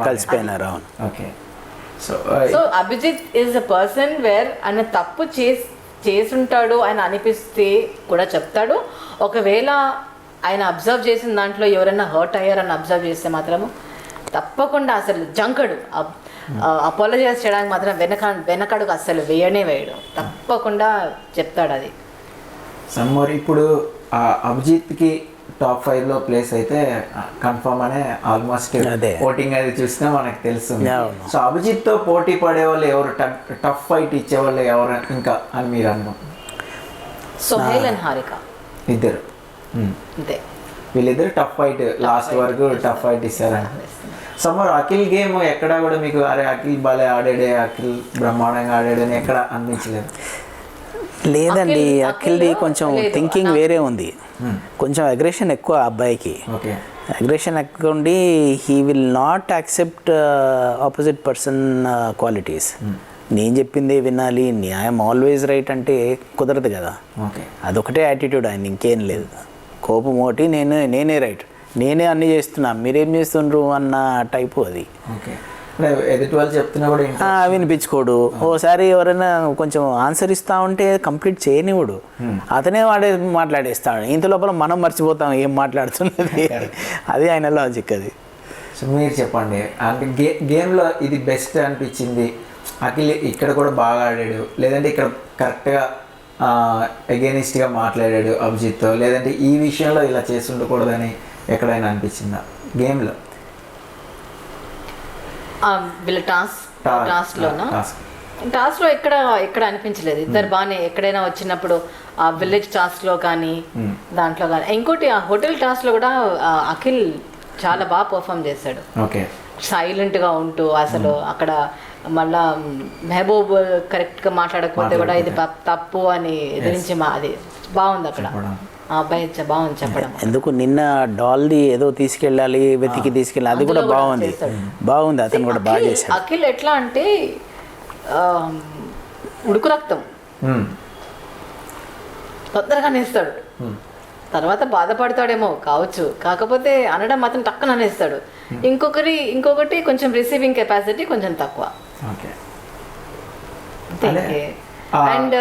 కలిసిపోయినారు. Okay. So Abhijit is a person where ఆయన తప్పు చేసుంటాడు ఆయన అనిపిస్తే కూడా చెప్తాడు. ఒకవేళ ఆయన అబ్జర్వ్ చేసిన దాంట్లో ఎవరైనా హర్ట్ అయ్యారని అబ్జర్వ్ చేస్తే మాత్రము తప్పకుండా అసలు జంకడు, అపాలజైజ్ చేయడానికి మాత్రం వెనకడుగు అసలు వేయడు, తప్పకుండా చెప్తాడు అది. సమ్మర్ ఇప్పుడు అభిజిత్కి టాప్ 5లో ప్లేస్ అయితే కన్ఫర్మ్ అనే ఆల్మోస్ట్ ఓటింగ్ అది చూసినా మనకు తెలుస్తుంది. సో అభిజిత్తో పోటీ పడేవాళ్ళు ఎవరు, టఫ్ ఫైట్ ఇచ్చేవాళ్ళు ఎవరు ఇంకా అని మీరు అనుకుంటున్నారు? సోహైల్ అండ్ హారిక ఇద్దరు, వీళ్ళిద్దరు టఫ్ ఫైట్ లాస్ట్ వరకు టఫ్ ఫైట్ ఇస్తారని. సమ్మర్ అఖిల్ గేమ్ ఎక్కడ కూడా మీకు అరే అఖిల్ భలే ఆడాడే, అఖిల్ బ్రహ్మాండంగా ఆడాడు అని ఎక్కడ అనిపించలేదు? లేదండి, అఖిల్ది కొంచెం థింకింగ్ వేరే ఉంది. కొంచెం అగ్రెషన్ ఎక్కువ ఆ అబ్బాయికి. ఓకే. అగ్రెషన్ ఎక్కువ ఉండి he will not accept opposite person qualities. నేను చెప్పిందే వినాలి, ఐఎమ్ ఆల్వేస్ రైట్ అంటే కుదరదు కదా. ఓకే. అదొకటే యాటిట్యూడ్ ఆయన, ఇంకేం లేదు. కోపం ఒకటి, నేనే రైట్, నేనే అన్నీ చేస్తున్నా, మీరేం చేస్తుండ్రు అన్న టైపు అది. ఓకే. ఎదుటి వాళ్ళు చెప్తున్నా కూడా వినిపించుకోడు. ఓసారి ఎవరైనా కొంచెం ఆన్సర్ ఇస్తా ఉంటే కంప్లీట్ చేయనివ్వడు, అతనే మాట్లాడేస్తాడు. ఇంత లోపల మనం మర్చిపోతాం ఏం మాట్లాడుతున్నది. అది ఆయన లాజిక్ అది. సో మీరు చెప్పండి, అంటే గేమ్లో ఇది బెస్ట్ అనిపించింది, అఖిల్ ఇక్కడ కూడా బాగా ఆడాడు, లేదంటే ఇక్కడ కరెక్ట్గా అగేనిస్ట్గా మాట్లాడాడు అభిజిత్తో, లేదంటే ఈ విషయంలో ఇలా చేసి ఉండకూడదని ఎక్కడైనా అనిపించిందా గేమ్లో? వీళ్ళ టాస్క్లో ఎక్కడ అనిపించలేదు. ఇద్దరు బాగానే ఎక్కడైనా వచ్చినప్పుడు ఆ విలేజ్ టాస్క్లో కానీ దాంట్లో కానీ. ఇంకోటి ఆ హోటల్ టాస్క్లో కూడా అఖిల్ చాలా బాగా పర్ఫామ్ చేశాడు. ఓకే. సైలెంట్గా ఉంటూ అసలు అక్కడ మళ్ళా మెహబూబ్ కరెక్ట్గా మాట్లాడకపోతే కూడా ఇది తప్పు అని ఎదిరించి అది బాగుంది అక్కడ. ఆ అబ్బాయి బాగుంది చెప్పడం. ఎందుకు నిన్న డాల్ది ఏదో తీసుకెళ్ళాలి, వెతికి తీసుకెళ్ళాలి, అది కూడా బాగుంది అతను కూడా బాగా చేశాడు. అఖిల్ ఎట్లా అంటే ఉడుకు రక్తం, తొందరగా అనేస్తాడు. తర్వాత బాధపడతాడేమో కావచ్చు, కాకపోతే అనడం మాత్రం టక్కన అనేస్తాడు. ఇంకొకటి కొంచెం రిసీవింగ్ కెపాసిటీ కొంచెం తక్కువ. అండ్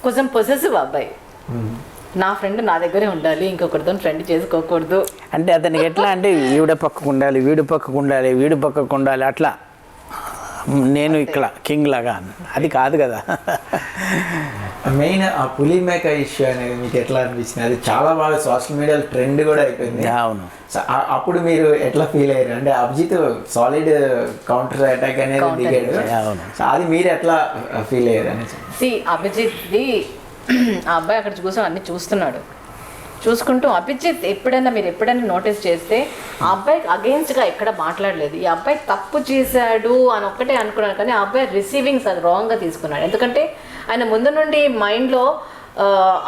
కొంచెం పొసెసివ్ అబ్బాయి. నా ఫ్రెండ్ నా దగ్గరే ఉండాలి, ఇంకొకరితో ఫ్రెండ్ చేసుకోకూడదు. అంటే అతనికి ఎట్లా అంటే ఈవిడ పక్కకు ఉండాలి, వీడు పక్కకు ఉండాలి, వీడు పక్కకు ఉండాలి, అట్లా నేను ఇక్కడ కింగ్ లాగా. అది కాదు కదా. మెయిన్ ఆ పులి మేక ఇష్యూ అనేది మీకు ఎట్లా అనిపించింది? అది చాలా బాగా సోషల్ మీడియాలో ట్రెండ్ కూడా అయిపోయింది. అవును. అప్పుడు మీరు ఎట్లా ఫీల్ అయ్యారు? అంటే అభిజిత్ సాలిడ్ కౌంటర్ అటాక్ అనేది దిగాడు, అది మీరు ఎట్లా ఫీల్ అయ్యారు అనేసి? అభిజిత్ది ఆ అబ్బాయి అక్కడ కూర్చొని అన్ని చూస్తున్నాడు. చూసుకుంటూ అభిజిత్ మీరు ఎప్పుడైనా నోటీస్ చేస్తే ఆ అబ్బాయికి అగెయిన్స్ట్గా ఎక్కడ మాట్లాడలేదు. ఈ అబ్బాయి తప్పు చేశాడు అని ఒక్కటే అనుకున్నాను, కానీ ఆ అబ్బాయి రిసీవింగ్స్ అది రాంగ్గా తీసుకున్నాడు. ఎందుకంటే ఆయన ముందు నుండి మైండ్లో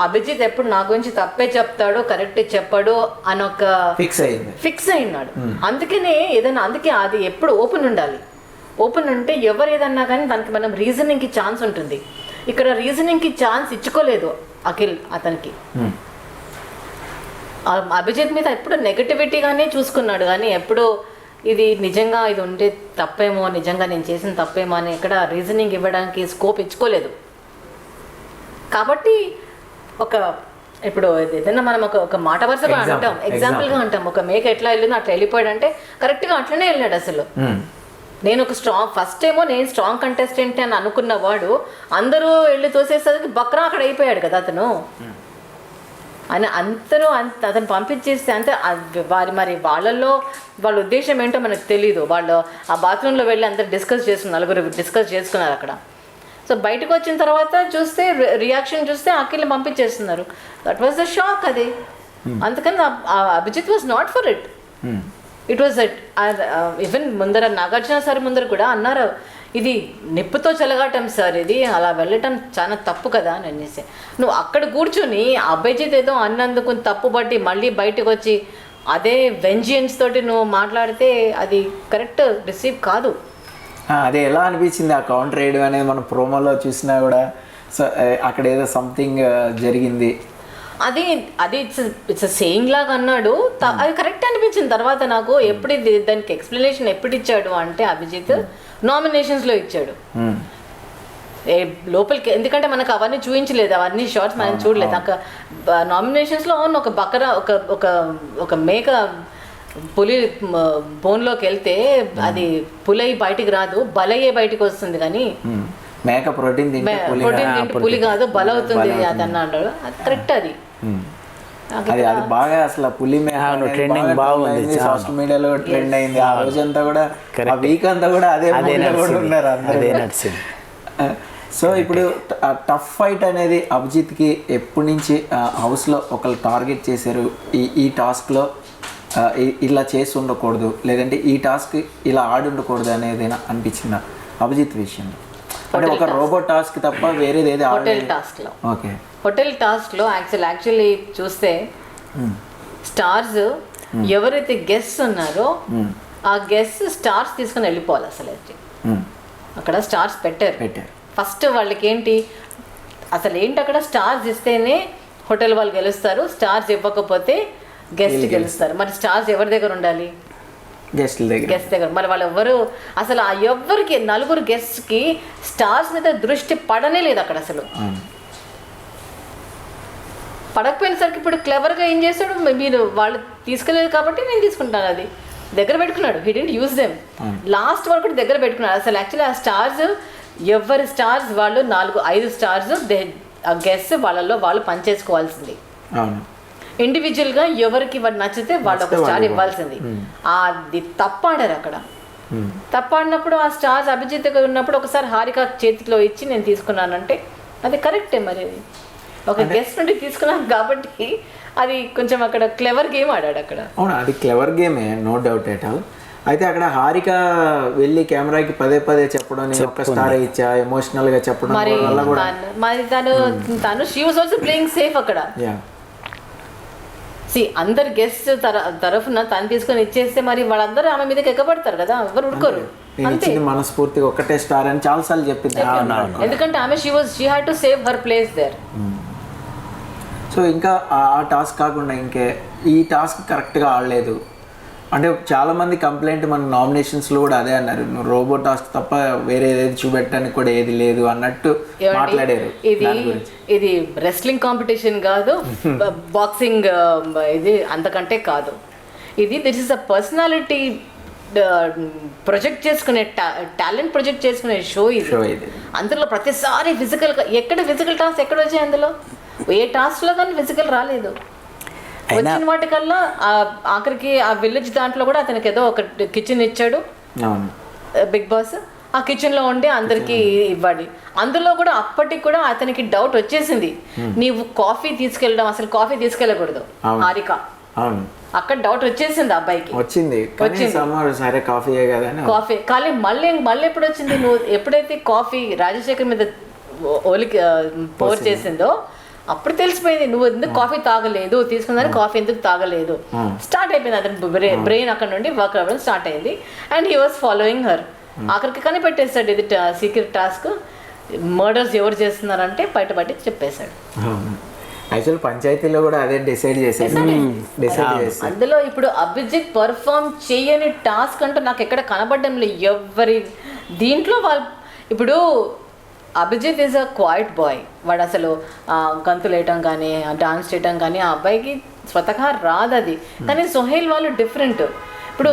అభిజిత్ ఎప్పుడు నా గురించి తప్పే చెప్తాడు, కరెక్ట్ చెప్పాడు అని ఒక ఫిక్స్ అయినాడు. అందుకే అది ఎప్పుడు ఓపెన్ ఉండాలి. ఓపెన్ ఉంటే ఎవరు ఏదన్నా కానీ దానికి మనం రీజనింగ్కి ఛాన్స్ ఉంటుంది. ఇక్కడ రీజనింగ్కి ఛాన్స్ ఇచ్చుకోలేదు అఖిల్ అతనికి. అభిజిత్ మీద ఎప్పుడు నెగటివిటీగానే చూసుకున్నాడు, కానీ ఎప్పుడు ఇది నిజంగా ఇది ఉంటే తప్పేమో, నిజంగా నేను చేసిన తప్పేమో అని ఎక్కడ రీజనింగ్ ఇవ్వడానికి స్కోప్ ఇచ్చుకోలేదు. కాబట్టి ఇప్పుడు ఏదైనా మనం ఒక మాట వరుసగా అంటాం, ఎగ్జాంపుల్గా అంటాం, ఒక మేక ఎట్లా వెళ్ళిందో అట్లా వెళ్ళిపోయాడు అంటే కరెక్ట్గా అట్లనే వెళ్ళాడు. అసలు నేను ఫస్ట్ ఏమో నేను స్ట్రాంగ్ కంటెస్టెంట్ అని అనుకున్న వాడు అందరూ వెళ్ళి తోసేసరికి బక్రా అక్కడ అయిపోయాడు కదా అతను. అని అతను పంపించేస్తే అంతే. మరి వాళ్ళ ఉద్దేశం ఏంటో మనకు తెలీదు. వాళ్ళు ఆ బాత్రూంలో వెళ్ళి అందరు నలుగురు డిస్కస్ చేసుకున్నారు అక్కడ. సో బయటకు వచ్చిన తర్వాత చూస్తే రియాక్షన్ చూస్తే అఖిల్ని పంపించేస్తున్నారు. దట్ వాజ్ ద షాక్ అది. అందుకని Abhijit was not for it. It was even ముందర నాగార్జున సార్ ముందర కూడా అన్నారు, ఇది నిప్పుతో చెలగాటం సార్, ఇది అలా వెళ్ళటం చాలా తప్పు కదా అని అనేసి. నువ్వు అక్కడ కూర్చొని అభిజిత్ ఏదో అన్నందుకు తప్పు బట్టి మళ్ళీ బయటకు వచ్చి అదే వెంజియన్స్ తోటి నువ్వు మాట్లాడితే అది కరెక్ట్ రిసీవ్ కాదు. అది ఎలా అనిపించింది ఆ కౌంటర్ వేయడం అనేది? మనం ప్రోమోలో చూసినా కూడా సో అక్కడ ఏదో సంథింగ్ జరిగింది, అది ఇట్స్ సేయింగ్ లాగా అన్నాడు. అది కరెక్ట్ అనిపించింది తర్వాత నాకు. ఎప్పుడు దానికి ఎక్స్ప్లెనేషన్ ఎప్పుడు ఇచ్చాడు అంటే అభిజిత్ నామినేషన్స్లో ఇచ్చాడు. లోపలికి, ఎందుకంటే మనకు అవన్నీ చూపించలేదు, అవన్నీ షార్ట్స్ మనం చూడలేదు. నాకు నామినేషన్స్లో ఒక బకరా ఒక మేక పులి బోన్లోకి వెళ్తే అది పులై బయటికి రాదు, బలయ్యే బయటికి వస్తుంది. కానీ మేక ప్రోటీన్ తింటే పులి కాదు, బల అవుతుంది అది అన్నాడు. అది కరెక్ట్. అది బాగా అసలు పులి మేక ట్రెండింగ్ బాగుంది, సోషల్ మీడియాలో ట్రెండ్ అయింది. ఆ రోజంతా కూడా, ఆ వీక్ అంతా కూడా అదే ఉన్నారు అందరూ. సో ఇప్పుడు టఫ్ ఫైట్ అనేది అభిజిత్కి ఎప్పటి నుంచి హౌస్లో ఒకళ్ళు టార్గెట్ చేశారు, ఈ టాస్క్లో ఇలా చేసి ఉండకూడదు, లేదంటే ఈ టాస్క్ ఇలా ఆడి ఉండకూడదు అనేది అనిపించిందా అభిజిత్ విషయంలో? అంటే ఒక రోబోట్ టాస్క్ తప్ప వేరేది ఏది హోటల్ టాస్క్లో. ఓకే, హోటల్ టాస్క్లో యాక్చువల్లీ చూస్తే స్టార్స్ ఎవరైతే గెస్ట్స్ ఉన్నారో ఆ గెస్ట్ స్టార్స్ తీసుకొని వెళ్ళిపోవాలి. అసలు అయితే అక్కడ స్టార్స్ పెట్టారు. ఫస్ట్ వాళ్ళకి ఏంటి అసలు ఏంటి, అక్కడ స్టార్స్ ఇస్తేనే హోటల్ వాళ్ళు గెలుస్తారు, స్టార్స్ ఇవ్వకపోతే గెస్ట్ గెలుస్తారు. మరి స్టార్స్ ఎవరి దగ్గర ఉండాలి? గెస్ట్ దగ్గర. మరి వాళ్ళు ఎవరు అసలు ఆ ఎవరికి 4 గెస్ట్కి స్టార్స్ మీద దృష్టి పడనే లేదు అక్కడ అసలు. పడకపోయినసరికి ఇప్పుడు క్లెవర్గా ఏం చేస్తాడు, మీరు వాళ్ళు తీసుకెళ్ళలేదు కాబట్టి నేను తీసుకుంటాను, అది దగ్గర పెట్టుకున్నాడు. He didn't use them. Last వరకు కూడా దగ్గర పెట్టుకున్నాడు. అసలు యాక్చువల్లీ ఆ స్టార్స్ ఎవరి స్టార్స్ వాళ్ళు 4-5 స్టార్స్ ఆ గెస్ట్ వాళ్ళలో వాళ్ళు పనిచేసుకోవాల్సింది. ఇండివిజువల్గా ఎవరికి వాడు నచ్చితే వాళ్ళు ఒక స్టార్ ఇవ్వాల్సింది. అది తప్పాడారు అక్కడ. తప్పాడినప్పుడు ఆ స్టార్స్ అభిజిత్ దగ్గర ఉన్నప్పుడు ఒకసారి హారిక చేతిలో ఇచ్చి నేను తీసుకున్నానంటే అది కరెక్టే. మరి ఒక గెస్ట్ నుండి తీసుకున్నాం కాబట్టి అది కొంచెం అక్కడ క్లెవర్ గేమ్ ఆడాడు అక్కడ. అవును, అది క్లెవర్ గేమే, నో డౌట్ ఎట్ ఆల్. అయితే అక్కడ హారిక వెళ్ళి కెమెరాకి పదే చెప్పడం, నేను ఒక్క స్టార్ ఇచ్చా ఎమోషనల్ గా చెప్పడం వల్ల కూడా మరి తను she was also playing safe అక్కడ. అందరు గెస్ట్ తరఫున తను తీసుకొని ఇచ్చేస్తే మరి వాళ్ళందరూ ఆమె మీదకి ఎక్కబడతారు కదా, ఎవరు ఊరుకోరు. మనస్ఫూర్తిగా ఒక్కటే స్టార్ అని చాలా సార్లు చెప్పింది. ఎందుకంటే ఆమె she had to save her place there. So ఇంకా ఆ టాస్క్ కాకుండా ఇంకే ఈ టాస్క్ కరెక్ట్గా ఆడలేదు అంటే చాలా మంది కంప్లైంట్ మన నామినేషన్స్లో కూడా అదే అన్నారు, నువ్వు రోబో టాస్క్ తప్ప వేరే ఏది చూపెట్టడానికి కూడా ఏది లేదు అన్నట్టు మాట్లాడారు. ఇది రెస్లింగ్ కాంపిటీషన్ కాదు, బాక్సింగ్ ఇది అంతకంటే కాదు. This is a personality project చేసుకునే టాలెంట్ ప్రొజెక్ట్ చేసుకునే షో ఇది. అందులో ప్రతిసారి ఫిజికల్గా ఎక్కడ ఫిజికల్ టాస్క్ ఎక్కడ వచ్చాయి, అందులో ఏ టాస్క్లో కానీ ఫిజికల్ రాలేదు. వచ్చిన వాటికల్లా ఆఖరికి ఆ విలేజ్ దాంట్లో కూడా అతనికి ఏదో ఒక కిచెన్ ఇచ్చాడు బిగ్ బాస్. ఆ కిచెన్లో ఉండి అందరికీ ఇవ్వాలి. అందులో కూడా అప్పటికి కూడా అతనికి డౌట్ వచ్చేసింది, నీవు కాఫీ తీసుకెళ్ళడం, అసలు కాఫీ తీసుకెళ్ళకూడదు హారిక. అక్కడ డౌట్ వచ్చేసింది అబ్బాయికి. కాఫీ కానీ మళ్ళీ ఎప్పుడు వచ్చింది, నువ్వు ఎప్పుడైతే కాఫీ రాజశేఖర్ మీద ఓలికి పోర్ చేసిందో అప్పుడు తెలిసిపోయింది నువ్వు ఎందుకు కాఫీ తాగలేదు, తీసుకున్నాను కాఫీ ఎందుకు తాగలేదు. స్టార్ట్ అయిపోయింది అతని బ్రెయిన్ అక్కడ నుండి వర్క్ అవ్వడం స్టార్ట్ అయింది. And he was following her. ఆఖరికి కనిపెట్టేశాడు ఇది సీక్రెట్ టాస్క్. మర్డర్స్ ఎవరు చేస్తున్నారంటే బయటపడి చెప్పేశాడు. యాక్చువల్ పంచాయతీలో కూడా అదే డిసైడ్ చేశాడు. అందులో ఇప్పుడు అభిజిత్ పర్ఫామ్ చేయని టాస్క్ అంటూ నాకు ఎక్కడ కనబడడం లేదు ఎవరి దీంట్లో. వాళ్ళు ఇప్పుడు Abhijit is a quiet boy. వాడు అసలు గంతులు వేయటం కానీ డాన్స్ చేయటం కానీ ఆ అబ్బాయికి స్వతహా రాదు అది. కానీ సోహెల్ వాళ్ళు డిఫరెంట్. ఇప్పుడు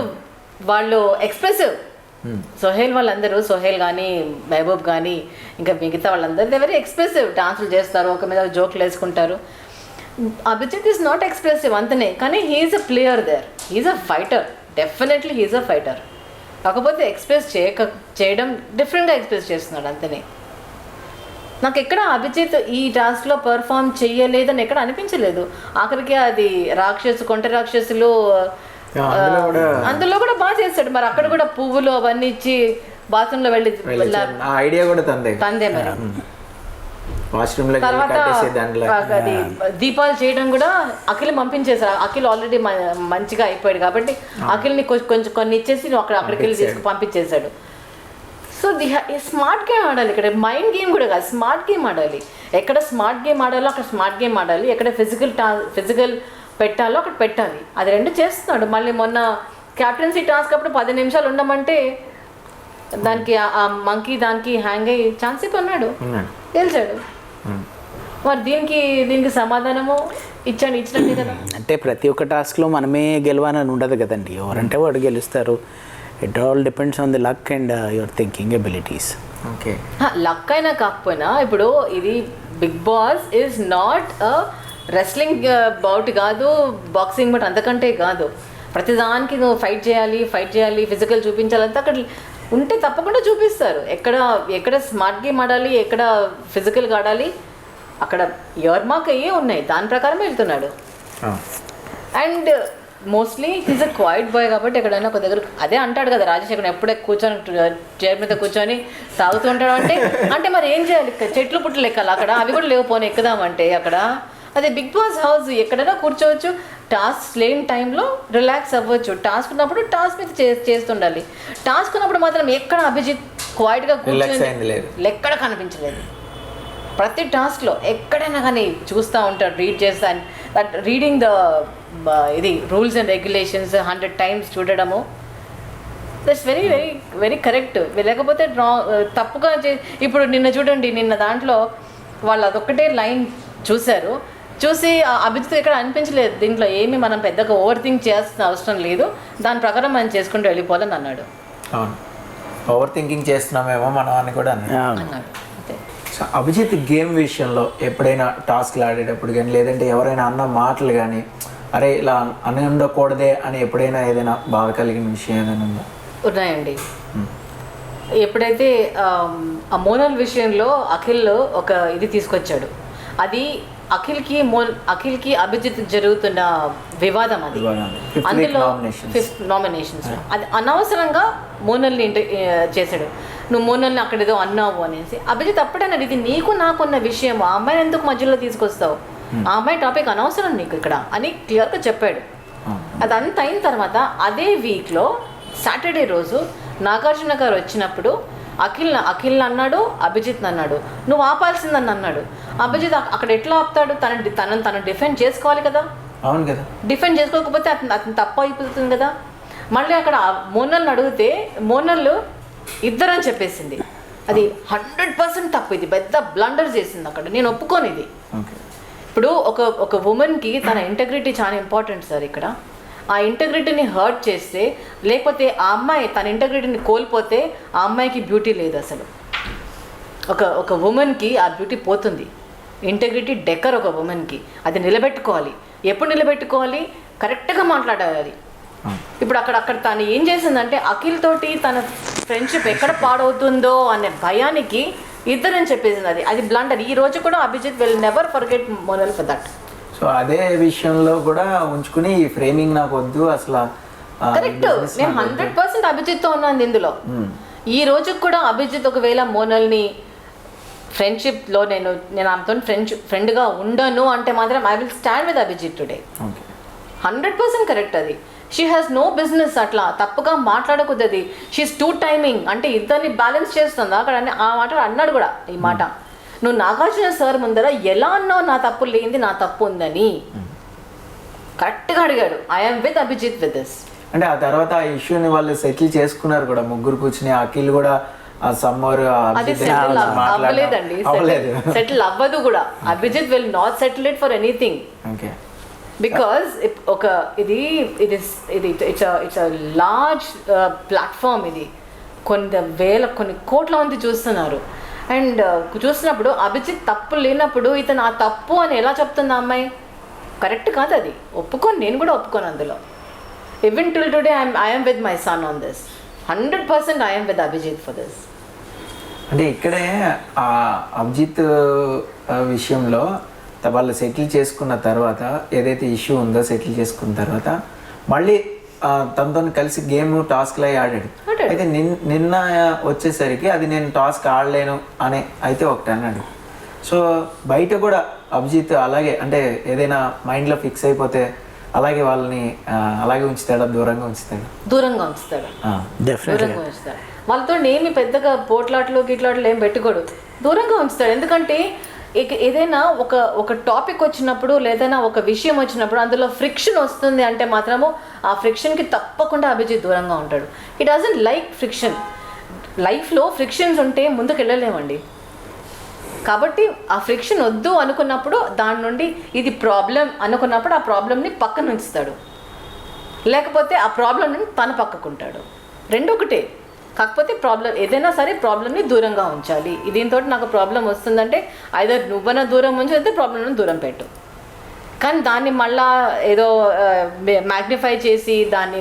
వాళ్ళు ఎక్స్ప్రెసివ్. సోహెల్ వాళ్ళందరూ, సోహెల్ కానీ మహబూబ్ కానీ ఇంకా మిగతా వాళ్ళందరూ వెరీ ఎక్స్ప్రెసివ్. డాన్సులు చేస్తారు, ఒక మీద జోకులు వేసుకుంటారు. అభిజిత్ ఈజ్ నాట్ ఎక్స్ప్రెసివ్ అంతనే, కానీ he's a player there. He's a fighter, definitely he's a fighter. కాకపోతే ఎక్స్ప్రెస్ చేయడం డిఫరెంట్గా ఎక్స్ప్రెస్ చేస్తున్నాడు అంతనే. నాకు ఎక్కడ అభిజిత్ ఈ టాస్క్లో పర్ఫామ్ చేయలేదని ఎక్కడ అనిపించలేదు. ఆఖరికి అది కొంట రాక్షసులు అందులో కూడా బాగా చేస్తాడు. మరి అక్కడ కూడా పువ్వులు అవన్నీ ఇచ్చి బాత్రూంలో వెళ్ళి ఐడియా కూడా తందే. మరి తర్వాత అది దీపాలు చేయడం కూడా అఖిల్ పంపించేశారు. అఖిల్ ఆల్రెడీ మంచిగా అయిపోయాడు కాబట్టి అఖిల్ని కొంచెం కొన్ని ఇచ్చేసి అక్కడికి వెళ్ళి తీసుకు పంపించేశాడు. సో స్మార్ట్ గేమ్ ఆడాలి ఇక్కడ, మైండ్ గేమ్ కూడా కాదు, స్మార్ట్ గేమ్ ఆడాలి. ఎక్కడ స్మార్ట్ గేమ్ ఆడాలో అక్కడ స్మార్ట్ గేమ్ ఆడాలి, ఎక్కడ ఫిజికల్ పెట్టాలో అక్కడ పెట్టాలి. అది రెండు చేస్తున్నాడు. మళ్ళీ మొన్న క్యాప్టెన్సీ టాస్క్ అప్పుడు 10 నిమిషాలు ఉండమంటే దానికి ఆ మంకీ దానికి హ్యాంగ్ అయ్యి ఛాన్స్ కొన్నాడు, గెలిచాడు. మరి దీనికి సమాధానము ఇచ్చినట్టే కదా. అంటే ప్రతి ఒక్క టాస్క్లో మనమే గెలవాలని ఉండదు కదండి, ఎవరంటే వాడు గెలుస్తారు. It all depends on the luck and your thinking abilities. Okay, luck అయినా కాకపోయినా ఇప్పుడు ఇది Bigg Boss is not a wrestling bout కాదు, బాక్సింగ్ బట్ అంతకంటే కాదు. ప్రతిదానికి నువ్వు ఫైట్ చేయాలి, ఫిజికల్ చూపించాలంటే అక్కడ ఉంటే తప్పకుండా చూపిస్తారు. ఎక్కడ స్మార్ట్ గేమ్ ఆడాలి, ఎక్కడ ఫిజికల్గా ఆడాలి, అక్కడ ఎవర్ మార్క్ అయ్యే ఉన్నాయి, దాని ప్రకారం వెళ్తున్నాడు. And mostly he's a quiet boy కాబట్టి ఎక్కడైనా ఒక దగ్గర అదే అంటాడు కదా రాజేష్, ఎక్కడ ఎప్పుడే కూర్చొని చైర్ మీద కూర్చొని తాగుతూ ఉంటాడు అంటే అంటే మరి ఏం చేయాలి, చెట్లు పుట్లు ఎక్కాలి అక్కడ, అవి కూడా లేకపోతే ఎక్కుదామంటే అక్కడ. అదే బిగ్ బాస్ హౌస్, ఎక్కడైనా కూర్చోవచ్చు, టాస్క్ లేని టైంలో రిలాక్స్ అవ్వచ్చు, టాస్క్ ఉన్నప్పుడు టాస్క్ మీద చేస్తుండాలి. టాస్క్ ఉన్నప్పుడు మాత్రం ఎక్కడ అభిజిత్ క్వైట్గా కూర్చొని ఎక్కడ కనిపించలేదు. ప్రతి టాస్క్లో ఎక్కడైనా కానీ చూస్తూ ఉంటాడు, రీడ్ చేస్తాను, దట్ రీడింగ్ ద ఇది రూల్స్ అండ్ రెగ్యులేషన్స్ 100 times చూడడము, that's very very very correct. లేకపోతే తప్పుగా ఇప్పుడు నిన్న చూడండి, నిన్న దాంట్లో వాళ్ళు అదొక్కటే లైన్ చూశారు, చూసి అభిజిత్ ఇక్కడ అనిపించలేదు, దీంట్లో ఏమి మనం పెద్దగా ఓవర్ థింక్ చేయాల్సిన అవసరం లేదు, దాని ప్రకారం మనం చేసుకుంటూ వెళ్ళిపోవాలని అన్నాడు. అవును, ఓవర్ థింకింగ్ చేస్తున్నామేమో మనం అని కూడా అన్నాడు. సో అభిజిత్ గేమ్ విషయంలో ఎప్పుడైనా టాస్క్లు ఆడేటప్పుడు కానీ లేదంటే ఎవరైనా అన్న మాటలు కానీ అరే ఇలా అని ఉండకూడదే అని ఎప్పుడైనా ఏదైనా బాధ కలిగిన విషయం ఏదైనా ఉందా? ఉన్నాయండి. ఎప్పుడైతే ఆ మోనల్ విషయంలో అఖిల్ ఒక ఇది తీసుకొచ్చాడు, అది అఖిల్కి అభిజిత్ జరుగుతున్న వివాదం, అది అందులో 5th నామినేషన్స్ అది అనవసరంగా మోనల్ని చేశాడు. నువ్వు మోనల్ని అక్కడ ఏదో అన్నావు అనేసి. అభిజిత్ అప్పుడన్నాడు, ఇది నీకు నాకున్న విషయం, ఆ అమ్మాయిని ఎందుకు మధ్యలో తీసుకొస్తావు, ఆ అమ్మాయి టాపిక్ అనవసరం నీకు ఇక్కడ అని క్లియర్గా చెప్పాడు. అదంతా అయిన తర్వాత అదే వీక్లో సాటర్డే రోజు నాగార్జున గారు వచ్చినప్పుడు అఖిల్ అన్నాడు, అభిజిత్ అన్నాడు, నువ్వు ఆపాల్సిందని అన్నాడు. అభిజిత్ అక్కడ ఎట్లా ఆపుతాడు, తనను డిఫెండ్ చేసుకోవాలి కదా. అవును కదా, డిఫెండ్ చేసుకోకపోతే అతను తప్పు అయిపోతుంది కదా. మళ్ళీ అక్కడ మోనల్ని అడిగితే మోనల్ ఇద్దరని చెప్పేసింది, అది 100% తప్పు, ఇది పెద్ద బ్లండర్ చేసింది అక్కడ, నేను ఒప్పుకోను ఇది. ఇప్పుడు ఒక ఉమెన్కి తన ఇంటెగ్రిటీ చాలా ఇంపార్టెంట్ సార్. ఇక్కడ ఆ ఇంటెగ్రిటీని హర్ట్ చేస్తే, లేకపోతే ఆ అమ్మాయి తన ఇంటెగ్రిటీని కోల్పోతే ఆ అమ్మాయికి బ్యూటీ లేదు అసలు. ఒక ఉమెన్కి ఆ బ్యూటీ పోతుంది. ఇంటెగ్రిటీ డెక్కర్ ఒక ఉమెన్కి, అది నిలబెట్టుకోవాలి. ఎప్పుడు నిలబెట్టుకోవాలి, కరెక్ట్గా మాట్లాడాలి. ఇప్పుడు అక్కడ తను ఏం చేసిందంటే అఖిల్ తోటి తన ఫ్రెండ్షిప్ ఎక్కడ పాడవుతుందో అనే భయానికి ఇద్దరని చెప్పేసింది. అది బ్లండర్. ఈ రోజు కూడా Abhijit will never forget Monal for that. So అదే విషయంలో కూడా ఉంచుకుని ఈ ఫ్రేమింగ్ నాకు వద్దు అసలు. కరెక్ట్, నేను 100% అభిజిత్తో ఉన్నాను ఇందులో. ఈ రోజు కూడా అభిజిత్ ఒకవేళ మోనల్ని ఫ్రెండ్షిప్లో నేను ఆమెతో ఫ్రెండ్గా ఉండను అంటే మాత్రం I will stand with Abhijit today. 100% correct. అది షీ హ్యాస్ నో బిజినెస్ అట్లా తప్పుగా మాట్లాడకూడదు. షీఈస్ టూ టైమింగ్, అంటే ఇద్దరిని బ్యాలెన్స్ చేస్తుంది అక్కడ. ఆ మాట అన్నాడు కూడా, ఈ మాట నువ్వు నాగార్జున సార్ ముందర ఎలా అన్నావు నా తప్పు లేనిది నా తప్పు ఉందని కరెక్ట్గా అడిగాడు. I'm with Abhijit with this. అంటే ఆ తర్వాత ఆ ఇష్యూని వాళ్ళు సెటిల్ చేసుకున్నారు కూడా, ముగ్గురు కూర్చుని అఖిల్ కూడా సమ్మర్ అది సెటిల్ అవ్వలేదండి, సెటిల్ అవ్వదు కూడా. Abhijit will not settle it for anything. Because ఒక ఇట్స్ లార్జ్ ప్లాట్ఫామ్, ఇది కొన్ని కోట్ల మంది చూస్తున్నారు. అండ్ చూసినప్పుడు అభిజిత్ తప్పు లేనప్పుడు ఇతను ఆ తప్పు అని ఎలా చెప్తుంది ఆ అమ్మాయి? కరెక్ట్ కాదు అది. ఒప్పుకోను, నేను కూడా ఒప్పుకోను అందులో. Even till today I'm with my son on this. 100% I'm with Abhijit for this. అంటే ఇక్కడే ఆ అభిజిత్ విషయంలో వాళ్ళు సెటిల్ చేసుకున్న తర్వాత, ఏదైతే ఇష్యూ ఉందో సెటిల్ చేసుకున్న తర్వాత మళ్ళీ తనతో కలిసి గేమ్ టాస్క్లు అవి ఆడాడు. అయితే నిన్న వచ్చేసరికి అది నేను టాస్క్ ఆడలేను అని అయితే ఒకటి అన్నాడు. సో బయట కూడా అభిజిత్ అలాగే, అంటే ఏదైనా మైండ్లో ఫిక్స్ అయిపోతే అలాగే వాళ్ళని అలాగే ఉంచుతాడా, దూరంగా ఉంచుతాడు? దూరంగా ఉంచుతాడు. వాళ్ళతో ఏమి పెద్దగా పోట్లాట్లు గిట్లాట్లు ఏం పెట్టుకోడు, దూరంగా ఉంచుతాడు. ఎందుకంటే ఏదైనా ఒక టాపిక్ వచ్చినప్పుడు లేదైనా ఒక విషయం వచ్చినప్పుడు అందులో ఫ్రిక్షన్ వస్తుంది అంటే మాత్రము ఆ ఫ్రిక్షన్కి తప్పకుండా అభిజిత్ దూరంగా ఉంటాడు. He doesn't like friction. లైఫ్లో ఫ్రిక్షన్స్ ఉంటే ముందుకు వెళ్ళలేమండి. కాబట్టి ఆ ఫ్రిక్షన్ వద్దు అనుకున్నప్పుడు, దాని నుండి ఇది ప్రాబ్లం అనుకున్నప్పుడు ఆ ప్రాబ్లమ్ని పక్కన ఉంచుతాడు, లేకపోతే ఆ ప్రాబ్లమ్ని తన పక్కకుంటాడు. రెండు ఒకటే. కాకపోతే ప్రాబ్లం ఏదైనా సరే ప్రాబ్లమ్ని దూరంగా ఉంచాలి. దీంతో నాకు ప్రాబ్లం వస్తుందంటే ఐదర్ నువ్వైనా దూరం ఉంచు, అయితే ప్రాబ్లమ్ని దూరం పెట్టు. కానీ దాన్ని మళ్ళా ఏదో మ్యాగ్నిఫై చేసి దాన్ని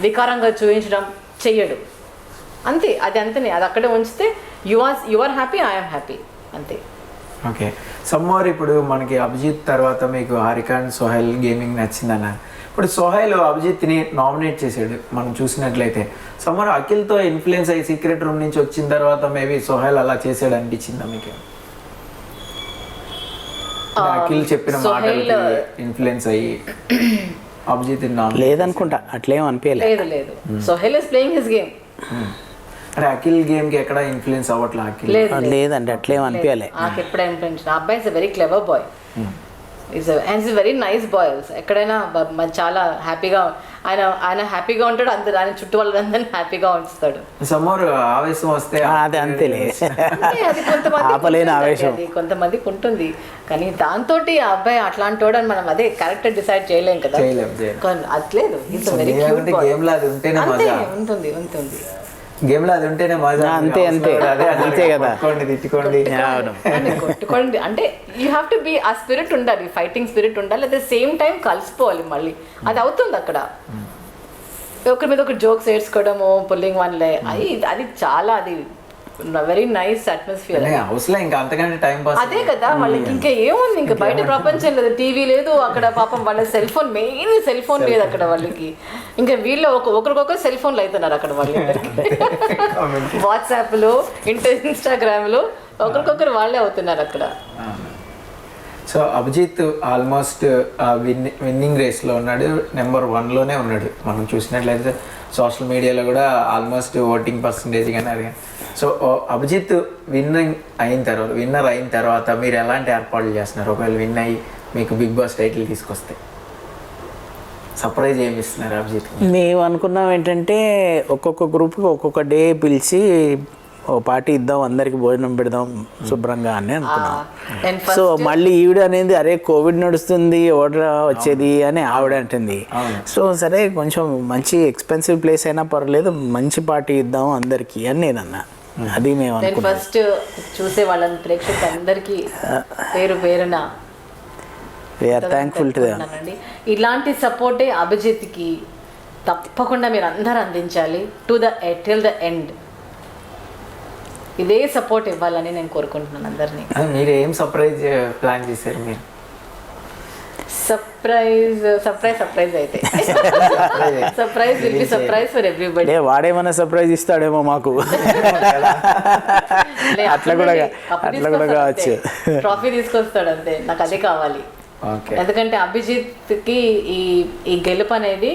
వికారంగా చూపించడం చెయ్యడు. అంతే, అది అంతనే. అది అక్కడే ఉంచితే you are happy, I'm happy, అంతే. ఓకే, సమ్మోర్ ఇప్పుడు మనకి అభిజిత్ తర్వాత మీకు హారిక అండ్ సోహెల్ గేమింగ్ నచ్చిందన్నారు. ఇప్పుడు సోహైల్ అభిజిత్ని నామినేట్ చేశాడు మనం చూసినట్లయితే. సో మరి అఖిల్తో ఇన్ఫ్లుయెన్స్ అయ్యి సీక్రెట్ రూమ్ నుంచి వచ్చిన తర్వాత మేబీ సోహైల్ అలా చేసాడు అనిపించిందా మీకు? అఖిల్ చెప్పిన మాటలకి ఇన్ఫ్లుయెన్స్ అయ్యి అభిజిత్ లేదనుకుంటా, అట్లేం అనిపించలేదు. లేదు Sohail is playing his game. అంటే అఖిల్ గేమ్ కి ఎక్కడ ఇన్ఫ్లుయెన్స్ అవ్వట్లే అఖిల్? లేదండి, అట్లేం అనిపించలే. నాకు ఎప్పుడూ ఇన్ఫ్లుయెన్స్. ఆ అబ్బాయి is a very clever boy, is very nice boy. ఎక్కడైనా చాలా హ్యాపీగా ఆయన హ్యాపీగా ఉంటాడు, అందరు ఆయన చుట్టూ వాళ్ళందరినీ హ్యాపీగా ఉంచుతాడు. సమ్మర్ ఆవేశం వస్తే అది అంతేలే, అది కొంతమంది ఆపలేని ఆవేశం కొంతమందికి ఉంటుంది. కానీ దాంతో ఆ అబ్బాయి అట్లాంటి వాడు అని మనం అదే కరెక్ట్ డిసైడ్ చేయలేం కదా. అట్లేదు, is very cute boy. Game లో అది ఉంటేనే మజా. ఉంటుంది గేమ్ లో అది ఉంటేనే మజా. అంతే అంతే కదా, తిట్టుకోండి కొట్టుకోండి అంటే యూ హ్యావ్ టు బి ఆ స్పిరిట్ ఉండాలి, ఫైటింగ్ స్పిరిట్ ఉండాలి. అట్ ద సేమ్ టైం కలిసిపోవాలి మళ్ళీ. అది అవుతుంది అక్కడ. ఒకరి మీద ఒకటి జోక్స్ ఏడ్చుకోవడము, పుల్లింగ్ వన్లే, అది చాలా అది వెరీ నైస్ అట్మాస్ఫియర్. ఇంకా అంతకంటే టైం పాస్ అదే కదా వాళ్ళకి. ఇంకా ఏముంది, ఇంకా బయట ప్రపంచం లేదు, టీవీ లేదు అక్కడ. పాపం వాళ్ళ cell phone, main cell phone లేదు అక్కడ వాళ్ళకి. ఇంకా వీళ్ళు ఒకరికొకరు సెల్ ఫోన్లు అవుతున్నారు అక్కడ వాళ్ళందరికీ. వాట్సాప్లు, ఇన్స్టాగ్రామ్లు, ఒకరికొకరు వాళ్ళే అవుతున్నారు అక్కడ. సో అభిజిత్ ఆల్మోస్ట్ విన్నింగ్ రేస్లో ఉన్నాడు, నెంబర్ 1లోనే ఉన్నాడు. మనం చూసినట్లయితే సోషల్ మీడియాలో కూడా ఆల్మోస్ట్ ఓటింగ్ పర్సంటేజ్ కానీ అది. సో అభిజిత్ విన్నర్ అయిన తర్వాత మీరు ఎలాంటి ఏర్పాట్లు చేస్తున్నారు? ఒకవేళ విన్ అయ్యి మీకు బిగ్ బాస్ టైటిల్ తీసుకొస్తే సర్ప్రైజ్ ఏమి ఇస్తున్నారు అభిజిత్? మేము అనుకున్నాం ఏంటంటే ఒక్కొక్క గ్రూప్కి ఒక్కొక్క డే పిలిచి ఓ పార్టీ ఇద్దాం, అందరికి భోజనం పెడదాం శుభ్రంగా అని అనుకున్నాం. సో మళ్ళీ ఈవిడ అనేది అరే కోవిడ్ నడుస్తుంది ఓటర్ వచ్చేది అని ఆవిడ అంటుంది. సో సరే కొంచెం మంచి ఎక్స్పెన్సివ్ ప్లేస్ అయినా పర్లేదు, మంచి పార్టీ ఇద్దాం అందరికి అని నేను అన్నా. అది మేము ఫస్ట్ చూసే వాళ్ళని ప్రేక్షకులందరికీ పేరు పేరున థ్యాంక్ఫుల్ టు దెమ్. ఇలాంటి సపోర్టే అభిజిత్కి తప్పకుండా మీరు అందరూ అందించాలి టిల్ ద ఎండ్. ఇదే సపోర్ట్ ఇవ్వాలని నేను కోరుకుంటున్నాను అందరినీ. మీరు ఏం సర్ప్రైజ్ ప్లాన్ చేశారు? మీరు సర్ప్రైజ్ అయితే surprise will be surprise for everybody. వాడేమన్నా సర్ప్రైజ్ ఇస్తాడేమో మాకు, అట్లా కూడా కావచ్చు. ట్రాఫీ తీసుకొస్తాడు అంతే, నాకు అదే కావాలి. ఎందుకంటే అభిజిత్కి ఈ గెలుపు అనేది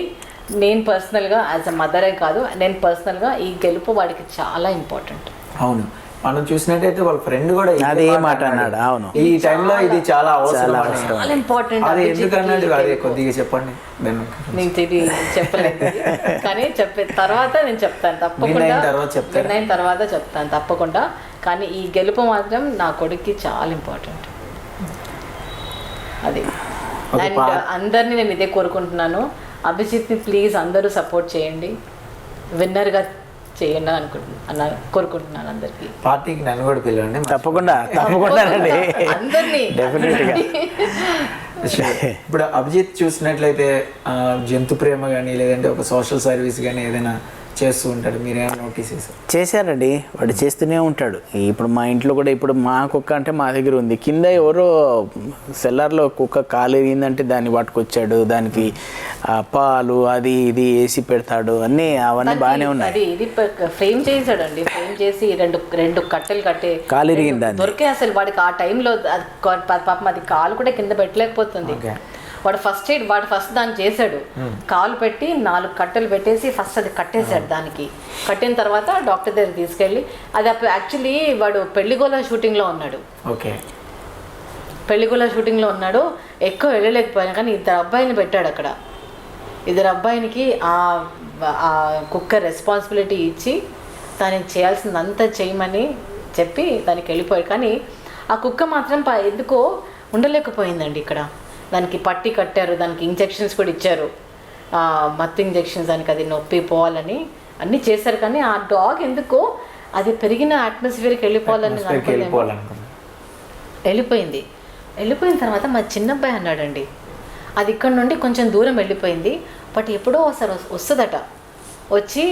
నేను పర్సనల్గా యాజ్ అ మదరే కాదు, నేను పర్సనల్గా ఈ గెలుపు వాడికి చాలా ఇంపార్టెంట్. అవును, మనం చూసినట్టయితే వాళ్ళ ఫ్రెండ్ కూడా అదే మాట అన్నాడు. అవును, ఈ టైంలో ఇది చాలా అవసరం, చాలా ఇంపార్టెంట్. అది ఎందుకన్నాడు అదే కొద్దిగా చెప్పండి. నేను చెప్పలేదు కానీ చెప్పే తర్వాత నేను చెప్తాను తప్పకుండా, అయిన తర్వాత చెప్తాను తప్పకుండా. కానీ ఈ గెలుపు మాత్రం నా కొడుక్కి చాలా ఇంపార్టెంట్. అది అండ్ అందరినీ నేను ఇదే కోరుకుంటున్నాను. అభిజిత్ని ప్లీజ్ అందరూ సపోర్ట్ చేయండి, విన్నర్గా చేయండి కోరుకుంటున్నాను. అందరికి పార్టీకి నన్ను కూడా పిలవండి తప్పకుండా అందరినీ డెఫినెట్గా. ఇప్పుడు అభిజిత్ చూసినట్లయితే జంతు ప్రేమ కానీ లేదంటే ఒక సోషల్ సర్వీస్ కానీ ఏదైనా చేస్తూ ఉంటాడు, మీరేమైనా నోటీస్ చేశారు? చేశారండి, వాడు చేస్తూనే ఉంటాడు. ఇప్పుడు మా ఇంట్లో కూడా ఇప్పుడు మా కుక్క అంటే మా దగ్గర ఉంది, కింద ఎవరో సెల్లర్లో కుక్క కాలు ఎరిగిందంటే దాన్ని పట్టుకొచ్చాడు, దానికి పాలు అది ఇది వేసి పెడతాడు, అవన్నీ బాగానే ఉన్నాయి. ఇది ఫ్రేమ్ చేశాడండి, ఫ్రేమ్ చేసి రెండు కట్టెలు కట్టే కాలు ఇరిగింది దొరికే. అసలు వాడికి ఆ టైంలో పాపం అది కాలు కూడా కింద పెట్టలేకపోతుంది. వాడు ఫస్ట్ దాన్ని చేశాడు, కాలు పెట్టి 4 కట్టెలు పెట్టేసి ఫస్ట్ అది కట్టేశాడు. దానికి కట్టిన తర్వాత డాక్టర్ దగ్గర తీసుకెళ్ళి అది యాక్చువల్లీ వాడు పెళ్లిగోళ షూటింగ్లో ఉన్నాడు. పెళ్లిగోళ షూటింగ్లో ఉన్నాడు, ఎక్కువ వెళ్ళలేకపోయాను. కానీ 2 అబ్బాయిని పెట్టాడు అక్కడ. 2 అబ్బాయినికి ఆ కుక్క రెస్పాన్సిబిలిటీ ఇచ్చి దానికి చేయాల్సిందంతా చేయమని చెప్పి దానికి వెళ్ళిపోయాడు. కానీ ఆ కుక్క మాత్రం ఎందుకో ఉండలేకపోయిందండి ఇక్కడ. దానికి పట్టి కట్టారు, దానికి ఇంజెక్షన్స్ కూడా ఇచ్చారు, మత్తు ఇంజెక్షన్స్, దానికి అది నొప్పి పోవాలని అన్నీ చేశారు. కానీ ఆ డాగ్ ఎందుకో అది పెరిగిన అట్మాస్ఫియర్కి వెళ్ళిపోవాలని వెళ్ళిపోయిన తర్వాత మా చిన్నబ్బాయి అన్నాడండి, అది ఇక్కడ నుండి కొంచెం దూరం వెళ్ళిపోయింది, బట్ ఎప్పుడో ఒకసారి వస్తుందట, వచ్చి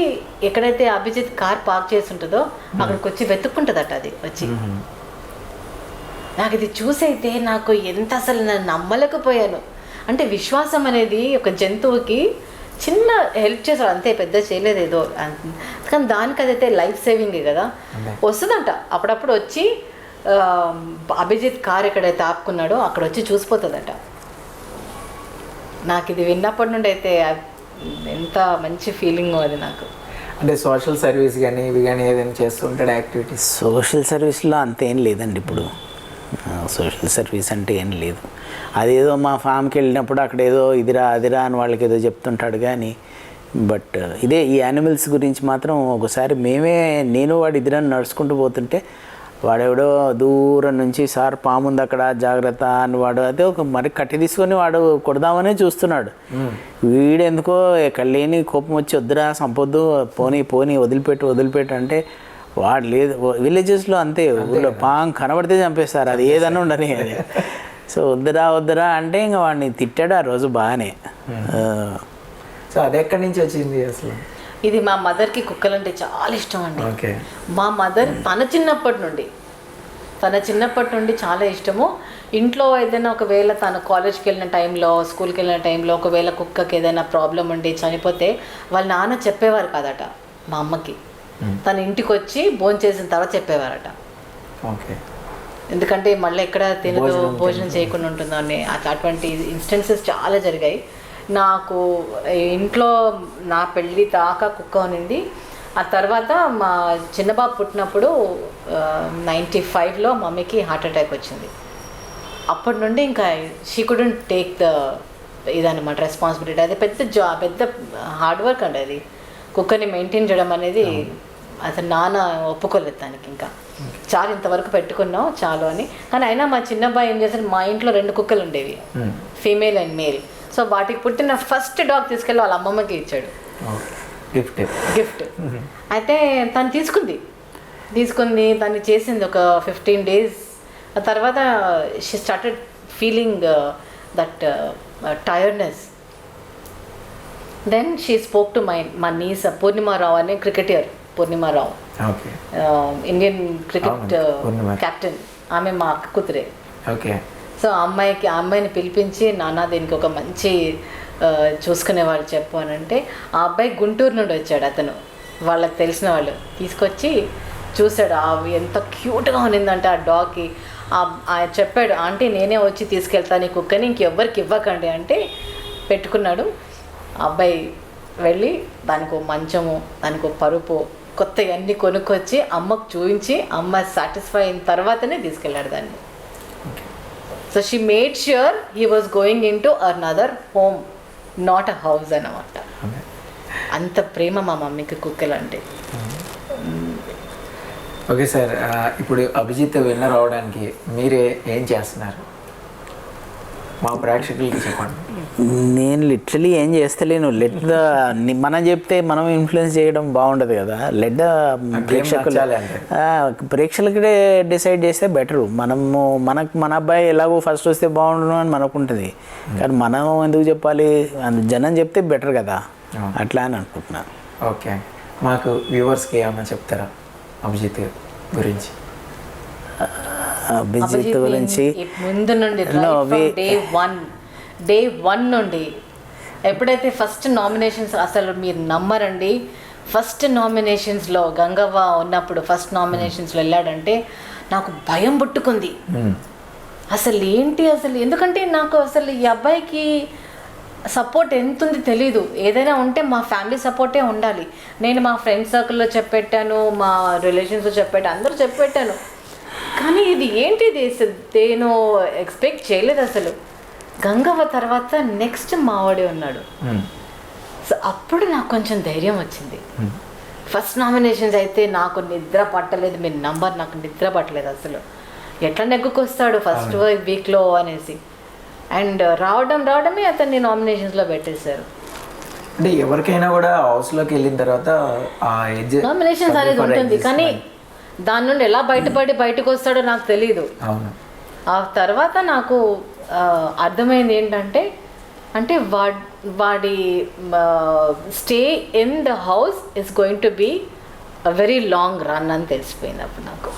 ఎక్కడైతే అభిజిత్ కార్ పార్క్ చేసి ఉంటుందో అక్కడికి వచ్చి వెతుక్కుంటుందట. అది వచ్చి నాకు ఇది చూసైతే నాకు ఎంత అసలు నేను నమ్మలేకపోయాను. అంటే విశ్వాసం అనేది ఒక జంతువుకి చిన్న హెల్ప్ చేస్తాడు అంతే, పెద్ద చేయలేదు ఏదో, కానీ దానికి అదైతే లైఫ్ సేవింగే కదా. వస్తుందంట అప్పుడప్పుడు వచ్చి అభిజిత్ కార్ ఎక్కడైతే ఆపుకున్నాడో అక్కడ వచ్చి చూసిపోతుందట. నాకు ఇది విన్నప్పటి నుండి అయితే ఎంత మంచి ఫీలింగ్ అది నాకు. అంటే సోషల్ సర్వీస్ కానీ ఇవి కానీ ఏదైనా చేస్తూ ఉంటాడు యాక్టివిటీస్? సోషల్ సర్వీస్లో అంతేం లేదండి ఇప్పుడు. సోషల్ సర్వీస్ అంటే ఏం లేదు. అదేదో మా ఫామ్కి వెళ్ళినప్పుడు అక్కడ ఏదో ఇదిరా అదిరా అని వాళ్ళకి ఏదో చెప్తుంటాడు కానీ, బట్ ఇదే ఈ యానిమల్స్ గురించి మాత్రం ఒకసారి నేను వాడు ఇదిరా నడుచుకుంటూ పోతుంటే వాడెవడో దూరం నుంచి సార్ పాముంది అక్కడ జాగ్రత్త అని వాడు అదే ఒక మరి కట్టి తీసుకొని వాడు కొడదామనే చూస్తున్నాడు. వీడెందుకో ఎక్కడ లేని కోపం వచ్చి వద్దురా సంపొద్దు పోనీ వదిలిపెట్టు అంటే వాడు లేదు. విలేజెస్లో అంతే, ఊళ్ళో కనబడితే చంపేస్తారు, అది ఏదన్నా ఉండని అది. సో వద్దురా అంటే ఇంకా వాడిని తిట్టాడు ఆ రోజు బాగానే. సో అది ఎక్కడి నుంచి వచ్చింది అసలు? ఇది మా మదర్కి కుక్కలంటే చాలా ఇష్టం అండి. మా మదర్ తన చిన్నప్పటి నుండి చాలా ఇష్టము. ఇంట్లో ఏదైనా ఒకవేళ తను కాలేజ్కి వెళ్ళిన టైంలో, స్కూల్కి వెళ్ళిన టైంలో ఒకవేళ కుక్కకి ఏదైనా ప్రాబ్లం ఉండి చనిపోతే వాళ్ళ నాన్న చెప్పేవారు కాదట మా అమ్మకి. తన ఇంటికి వచ్చి భోంచేసిన తర్వాత చెప్పేవారట. ఎందుకంటే మళ్ళీ ఎక్కడ తినదు, భోజనం చేయకుండా ఉంటుందో అని. అటువంటి ఇన్స్టెన్సెస్ చాలా జరిగాయి. నాకు ఇంట్లో నా పెళ్ళి దాకా కుక్క ఉన్నింది. ఆ తర్వాత మా చిన్నబాబు పుట్టినప్పుడు 95లో మమ్మీకి హార్ట్ అటాక్ వచ్చింది. అప్పటి నుండి ఇంకా షీ కుడెంట్ టేక్ ఇదన్నమాట రెస్పాన్సిబిలిటీ. అది పెద్ద హార్డ్ వర్క్ అండి అది. కుక్కని మెయింటైన్ చేయడం అనేది అసలు నాన్న ఒప్పుకోలేదు దానికి. ఇంకా చాలు ఇంతవరకు పెట్టుకున్నాం చాలు అని. కానీ అయినా మా చిన్నబ్బాయి ఏం చేశారు, మా ఇంట్లో 2 కుక్కలు ఉండేవి, ఫీమేల్ అండ్ మేల్. సో వాటికి పుట్టిన ఫస్ట్ డాగ్ తీసుకెళ్ళి వాళ్ళ అమ్మమ్మకి ఇచ్చాడు గిఫ్ట్. అయితే తను తీసుకుంది దాన్ని చేసింది ఒక 15 days. ఆ తర్వాత she started feeling that tiredness. Then she spoke to మా నీస్ పూర్ణిమారావు అనే క్రికెటర్. పూర్ణిమారావు ఇండియన్ క్రికెట్ కెప్టెన్, ఆమె మా అక్క కూతురే. సో అమ్మాయిని పిలిపించి నాన్న దీనికి ఒక మంచి చూసుకునే వాళ్ళు చెప్పు అని అంటే, ఆ అబ్బాయి గుంటూరు నుండి వచ్చాడు. అతను వాళ్ళకి తెలిసిన వాళ్ళు తీసుకొచ్చి చూశాడు. అవి ఎంత క్యూట్గా ఉన్నిందంటే ఆ డాగ్కి. చెప్పాడు, ఆంటీ నేనే వచ్చి తీసుకెళ్తాను ఈ కుక్కని, ఇంకెవ్వరికి ఇవ్వకండి అంటే పెట్టుకున్నాడు. ఆ అబ్బాయి వెళ్ళి దానికి ఒక మంచము, దానికి ఒక పరుపు, కొత్తగా అన్నీ కొనుక్కొచ్చి అమ్మకు చూపించి అమ్మ సాటిస్ఫై అయిన తర్వాతనే తీసుకెళ్ళాడు దాన్ని. So she made sure he was going in to another home, not a house అన్నమాట. అంత ప్రేమ మా మమ్మీకి కుక్కలు అంటే. ఓకే సార్, ఇప్పుడు అభిజిత్ విన్నర్ అవడానికి మీరే ఏం చేస్తున్నారు మా ప్రేక్షకులకి చెప్పండి. నేను లిటరలీ ఏం చేస్తలేను. మనం చెప్తే మనం ఇన్ఫ్లుయెన్స్ చేయడం బాగుండదు కదా. ప్రేక్షకులకే డిసైడ్ చేస్తే బెటరు. మన అబ్బాయి ఎలాగో ఫస్ట్ వస్తే బాగుండు అని మనకు ఉంటుంది, కానీ మనం ఎందుకు చెప్పాలి, జనం చెప్తే బెటర్ కదా, అట్లా అని అనుకుంటున్నాను. ఓకే, మాకు వ్యూవర్స్కి ఏమన్నా చెప్తారా అభిజిత్ గురించి? అభిజిత్ గురించి ముందు నుండి డే వన్ నుండి ఎప్పుడైతే ఫస్ట్ నామినేషన్స్, అసలు మీరు నమ్మరండి, ఫస్ట్ నామినేషన్స్లో గంగవ్వ ఉన్నప్పుడు ఫస్ట్ నామినేషన్స్లో వెళ్ళాడంటే నాకు భయం పుట్టుకుంది. అసలు ఎందుకంటే నాకు అసలు ఈ అబ్బాయికి సపోర్ట్ ఎంత ఉంది తెలీదు. ఏదైనా ఉంటే మా ఫ్యామిలీ సపోర్టే ఉండాలి. నేను మా ఫ్రెండ్ సర్కిల్లో చెప్పెట్టాను, మా రిలేషన్స్లో చెప్పాను, అందరూ చెప్పెట్టాను. కానీ ఇది ఏంటిది, నేను ఎక్స్పెక్ట్ చేయలేదు అసలు. గంగవ్వ తర్వాత నెక్స్ట్ మావాడే ఉన్నాడు. సో అప్పుడు నాకు కొంచెం ధైర్యం వచ్చింది. ఫస్ట్ నామినేషన్స్ అయితే నాకు నిద్ర పట్టలేదు, మీరు నంబర్, నాకు నిద్ర పట్టలేదు అసలు. ఎట్లా నెగ్గుకొస్తాడు ఫస్ట్ వీక్లో అనేసి. అండ్ రావడమే అతన్ని నామినేషన్స్లో పెట్టేశారు. అంటే ఎవరికైనా కూడా హౌస్లోకి వెళ్ళిన తర్వాత నామినేషన్స్ అనేది ఉంటుంది, కానీ దాని నుండి ఎలా బయటకు వస్తాడో నాకు తెలీదు. ఆ తర్వాత నాకు అర్థమైంది ఏంటంటే, వాడి stay in the house is going to be a very long run అని తెలిసిపోయింది అప్పుడు నాకు.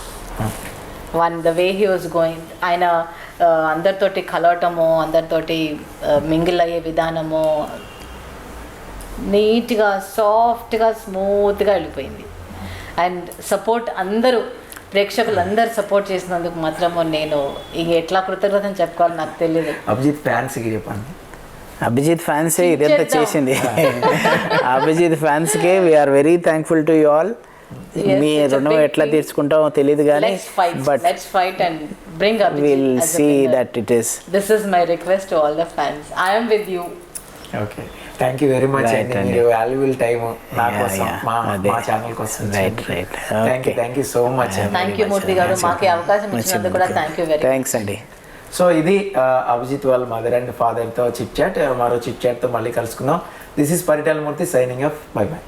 The way he was going, ఆయన అందరితోటి కలవటము, అందరితోటి మింగిల్ అయ్యే విధానము నీట్గా, సాఫ్ట్గా, స్మూత్గా వెళ్ళిపోయింది. అండ్ సపోర్ట్ అందరూ, ప్రేక్షకులందరూ సపోర్ట్ చేసినందుకు మాత్రము నేను ఇంక ఎట్లా కృతజ్ఞతని చెప్పుకోవాలి నాకు తెలియదు. అభిజిత్ ఫ్యాన్స్కి చెప్పండి. అభిజిత్ ఫ్యాన్సే ఇదంతా చేసింది. అభిజిత్ ఫ్యాన్స్కే we're very thankful to you all. మీ రుణం ఎట్లా తీర్చుకుంటామో తెలియదు కానీ but let's fight and bring Abhijit will as a సీ winner. That it is. This is my request to all the fans. I am with you. Okay, thank you very much Right, అండి. అండి. మీరు valuable time నా Yeah, కోసం, yeah. మా అదే. Channel కోసం. Right. Thank you so much. Thank you Murthy garu, మాకు ఈ అవకాశం ఇచ్చినందుకు కూడా thank you very much. Thanks అండి. సో ఇది అభిజిత్ వాళ్ళ మదర్ అండ్ ఫాదర్తో చిట్ చాట్. మరో చిట్ చాట్తో మళ్ళీ కలుసుకుందాం. This is Paritala Murthy signing off. By by.